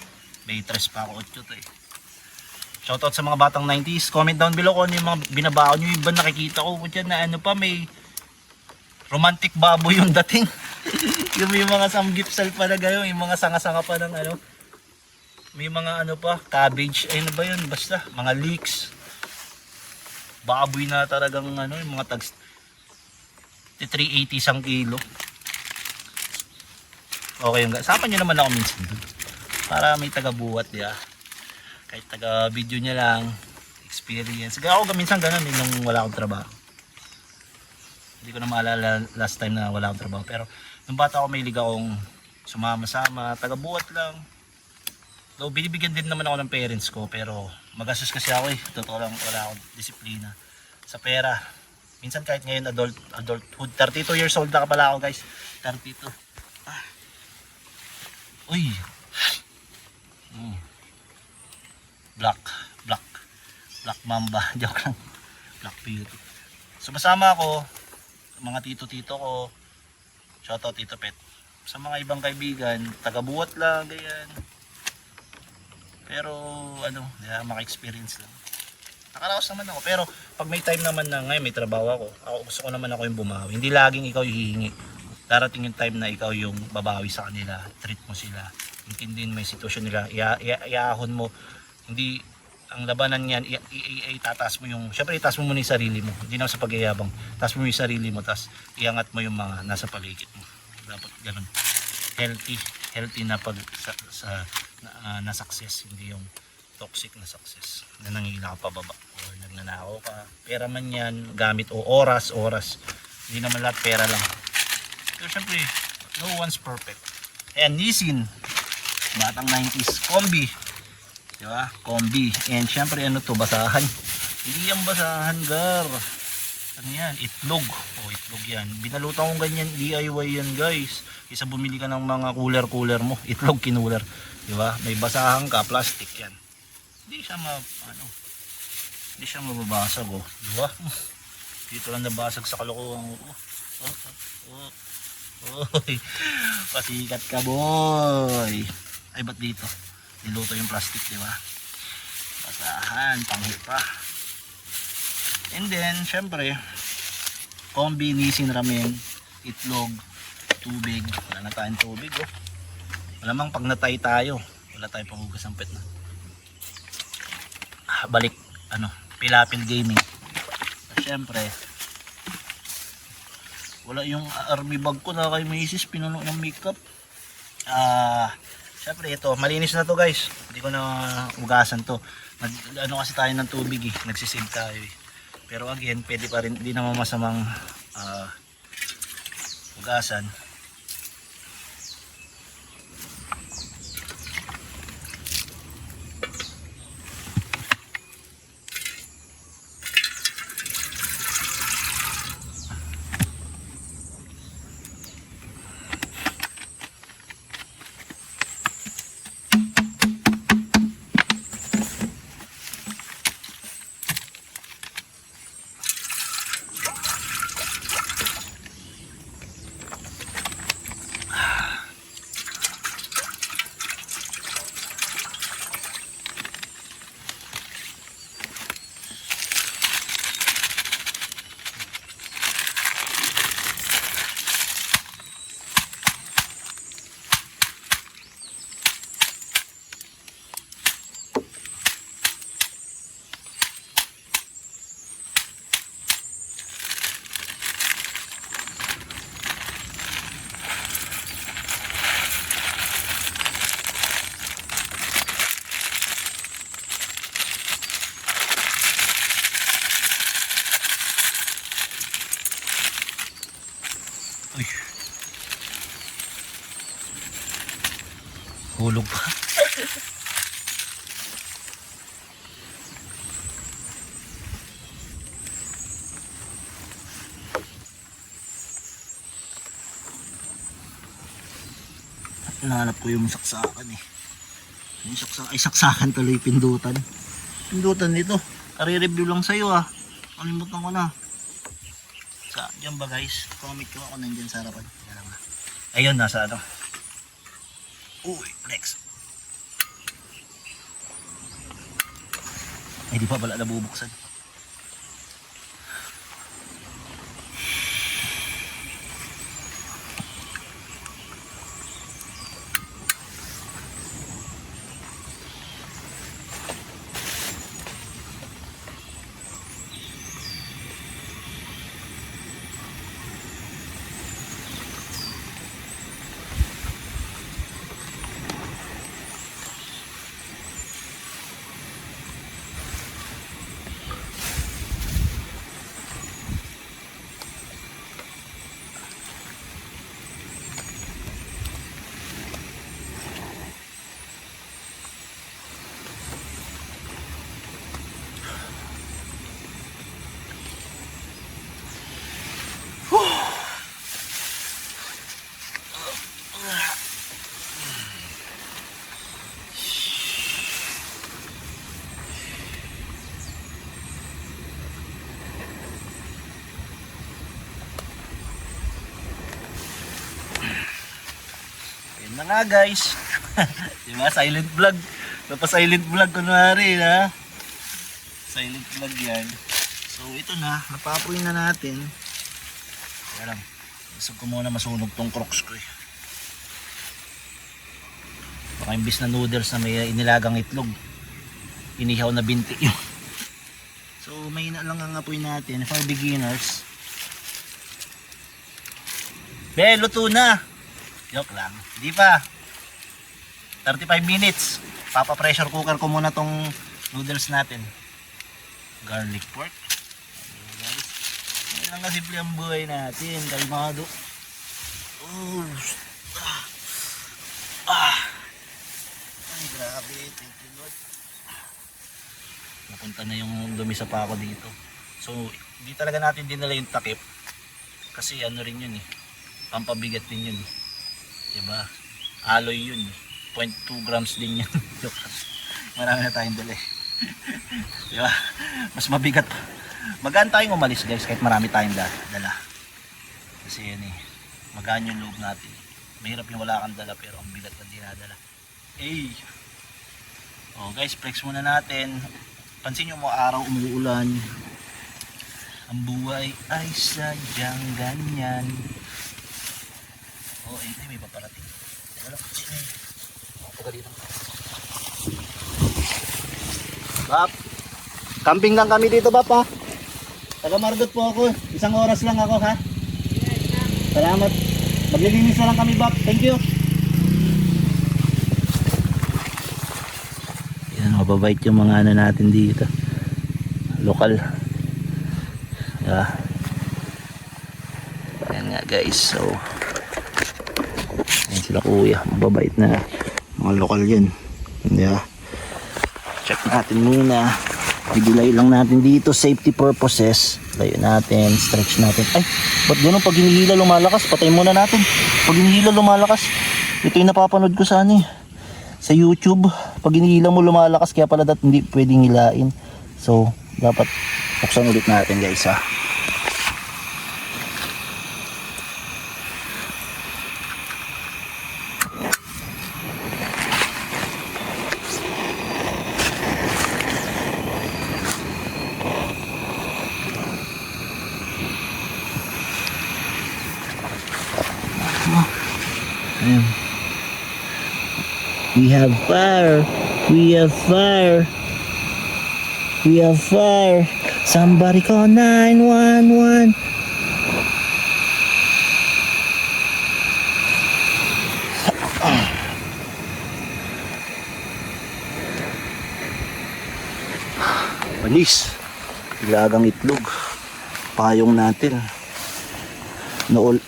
May 3 pa ako, 8 to eh. Shoutout sa mga batang 90s. Comment down below kung ano yung mga binabaon nyo. Yung iba nakikita ko dyan na ano pa, may romantic baboy yung dating. Yung mga samgipsal pa na gayon, yung mga sanga-sanga pa ng ano. May mga ano pa, cabbage, ay ano ba yun, basta, mga leeks. Baboy na talagang ano, yung mga tags 380 isang kilo. Okay yung guys, sapan nyo naman ako minsan para may taga-buhat ya. Kahit taga-video niya lang, experience. Kaya ako minsan ganun nung wala akong trabaho. Hindi ko na maalala last time na wala akong trabaho, pero nung bata ako may liga akong sumama-sama, taga-buhat lang. Though binibigyan din naman ako ng parents ko, pero magastos kasi ako eh. Totoo lang, wala akong disiplina sa pera. Minsan kahit ngayon adulthood, 32 years old na ka pala ako guys. 32. Uy. Black mamba, joke lang. Black beauty. Sumasama ako, mga tito-tito ko. Shoutout Tito Pet. Sa mga ibang kaibigan, taga-buhat lang, ganyan. Pero ano, maka-experience lang. Nakaraos naman ako, pero pag may time naman na ngayon may trabaho ako gusto ko naman ako yung bumawi. Hindi laging ikaw yung hihingi. Darating yung time na ikaw yung babawi sa kanila, treat mo sila, intindihin mo yung sitwasyon nila, iahon mo. Hindi, ang labanan niyan, itataas mo yung, syempre itaas mo muna yung sarili mo. Hindi na sa pagyayabang, taas mo yung sarili mo, tapos iangat mo yung mga nasa paligid mo. Dapat ganun. Healthy na pag na success, hindi yung toxic na success na nangihina ka pababa or nagnanakaw ka. Pera man yan, gamit o oras. Hindi naman lahat pera lang. Pero syempre, no one's perfect. And Nissin, batang 90s, Combi. Diba? Combi. And syempre ano to, basahan. Hindi yung basahan, gar. Ano yan? Itlog. O itlog yan. Binalutan kong ganyan, DIY yan guys. Isa bumili ka ng mga cooler mo. Itlog kinuler. Diba? May basahan ka, plastic yan. Hindi siya hindi siya mababasag oh. Diba? Dito lang nabasag sa kalokohan ko. Oy, pasikat ka boy. Ay ba't dito? Niluto yung plastic, diba? Basahan, panghi pa. And then, syempre, Combi, Nissin Ramen, itlog, tubig. Wala na tayong tubig oh. Malamang pag natay tayo, wala tayong panghugas ng pet na. Balik, Pilapil Gaming. Syempre, Wala yung army bag ko na kay Macy's, pinuno ng makeup. Syempre ito, malinis na to guys. Hindi ko na ugasan to. Ano kasi tayo ng tubig eh, nagsisave tayo eh. Pero again, pwede pa rin, hindi naman masamang ugasan. Uy. Hulog pa. Nahanap ko yung saksakan eh. Yung saksakan tuloy pindutan. Pindutan dito. Ari-review lang sa'yo ah. Kalimutan ko na. Diyan ba guys? Comment ko ako nandyan sa harapan. Ayun, nasa ano. Uy, next. Ay, di pa pala nabubuksan. Na nga guys. Diba? Silent vlog. Silent vlog kunwari ha. Silent vlog yan. So ito na. Napapoy na natin. Kaya lang. Gusto ko muna masunog tong crocs ko eh. Baka imbis na noodles na may inilagang itlog. Inihaw na binti yun. So may na lang ang apoy natin for beginners. Be, luto na. Joke lang. Hindi pa. 35 minutes. Papa-pressure cooker ko muna tong noodles natin. Garlic pork. Okay, guys. Yan lang kasimple ang buhay natin. Kalmado. Oh. Ay, grabe. Thank you, Lord. Napunta na yung dumi sa pako dito. So, hindi talaga natin dinala yung takip. Kasi ano rin yun eh. Pampabigat din yun eh. Diba? Alloy yun. 0.2 grams din yan. Marami na tayong dala. Diba? Mas mabigat. Magaan tayong umalis guys kahit marami tayong dala. Kasi yan eh. Magaan yung loob natin. Mahirap yung wala kang dala pero ang bigat na dinadala. Hey! Oh guys, flex muna natin. Pansin nyo mo araw umuulan. Ang buhay ay sadyang ganyan. Oh, hindi may paparating. Wala ko sino eh. Taga dito. Bap, camping lang kami dito, Bap ha. Taga Mardot po ako. 1 oras lang ako ha. Salamat. Maglilinis na lang kami, Bap. Thank you. Yan, mababait yung mga ano natin dito. Lokal. Yeah. Yan nga guys. So, yan sila kuya. Mababait na mga lokal yan. Yeah. Check natin muna. Bigilay lang natin dito. Safety purposes. Layo natin. Stretch natin. Ay, ba't gano'n? Pag hinihila lumalakas. Patay muna natin. Pag hinihila lumalakas. Ito yung napapanood ko sa ano eh, sa YouTube. Pag hinihila mo lumalakas. Kaya pala hindi pwedeng hilain. So, dapat buksan ulit natin guys ha. We have fire. We have fire. We have fire. Somebody call 911. Panis. Ilagang itlog. Payong natin.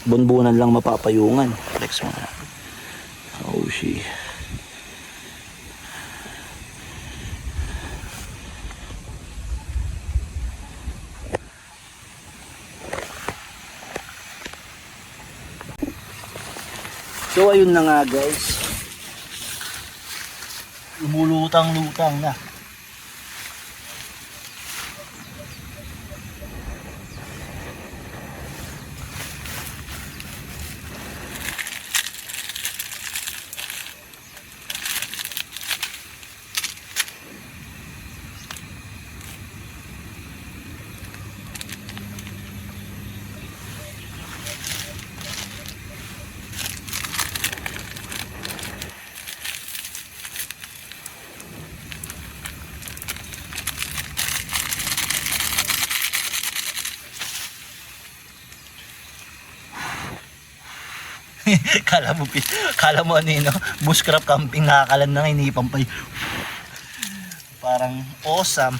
Bunbunan lang mapapayungan. Flex mo na. Oh shit. So ayun na nga guys. Lumulutang-lutang na. kala mo ano yun, no? Bushcraft camping, nakakalan na inipan pa yun. Parang awesome.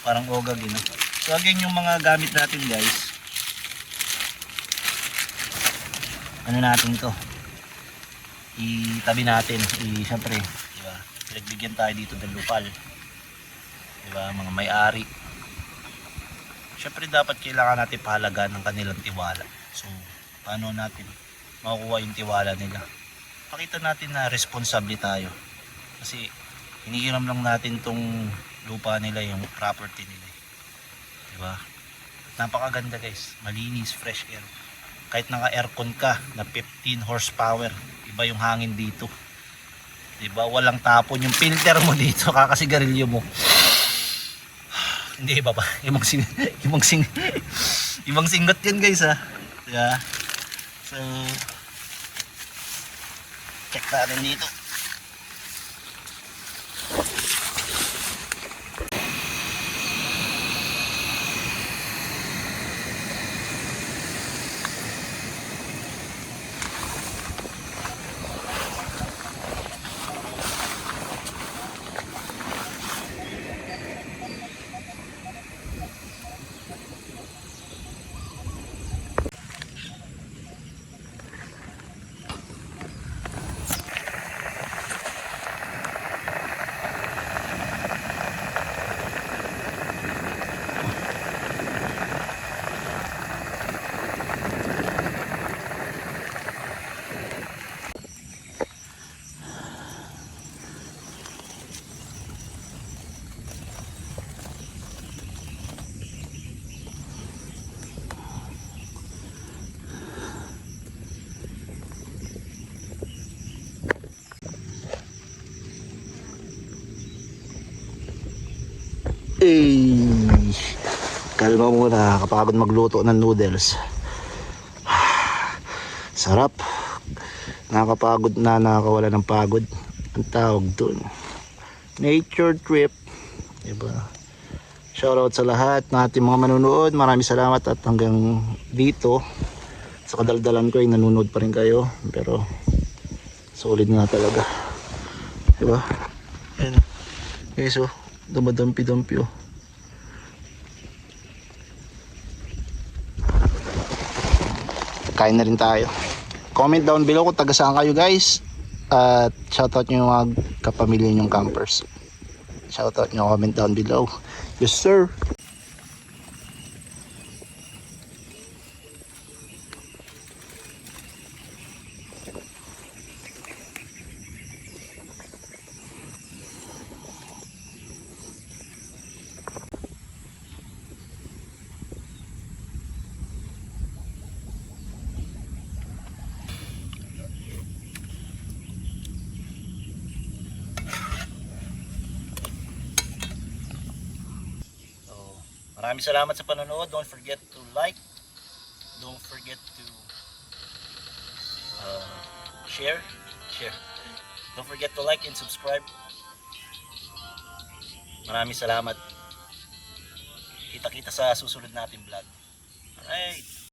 Parang ogag yun, no? So again, yung mga gamit natin guys, ano natin to, itabi natin, syempre, diba, pinagbigyan tayo dito ng lupal, diba, mga may-ari. Syempre dapat kailangan natin pahalagaan ng kanilang tiwala. So paano natin makukuha yung tiwala nila? Pakita natin na responsable tayo, kasi hinihiram lang natin tong lupa nila, yung property nila, diba? Napakaganda guys, malinis, fresh air. Kahit naka aircon ka na 15 horsepower, iba yung hangin dito, diba? Walang tapon yung filter mo dito, kakasigarilyo mo. Hindi, iba pa. Ibang singot yan guys ha. Yeah. So, check natin dito. Kalma muna, kapagod magluto ng noodles. Sarap. Nakakapagod na, nakakawala ng pagod. Ang tawag dun, nature trip, diba? Shoutout sa lahat ng ating mga manunood. Maraming salamat at hanggang dito sa kadaldalan ko ay nanonood pa rin kayo, pero solid nga talaga, diba? Ayan guys, oh, dumadampi-dampi, oh. Kain na rin tayo. Comment down below kung taga saan kayo guys, at shoutout nyo yung mga kapamilya nyong campers. Shoutout nyo, comment down below. Yes sir. Maraming salamat sa panonood. Don't forget to like. Don't forget to share. Don't forget to like and subscribe. Maraming salamat. Kita-kita sa susunod nating vlog. Alright.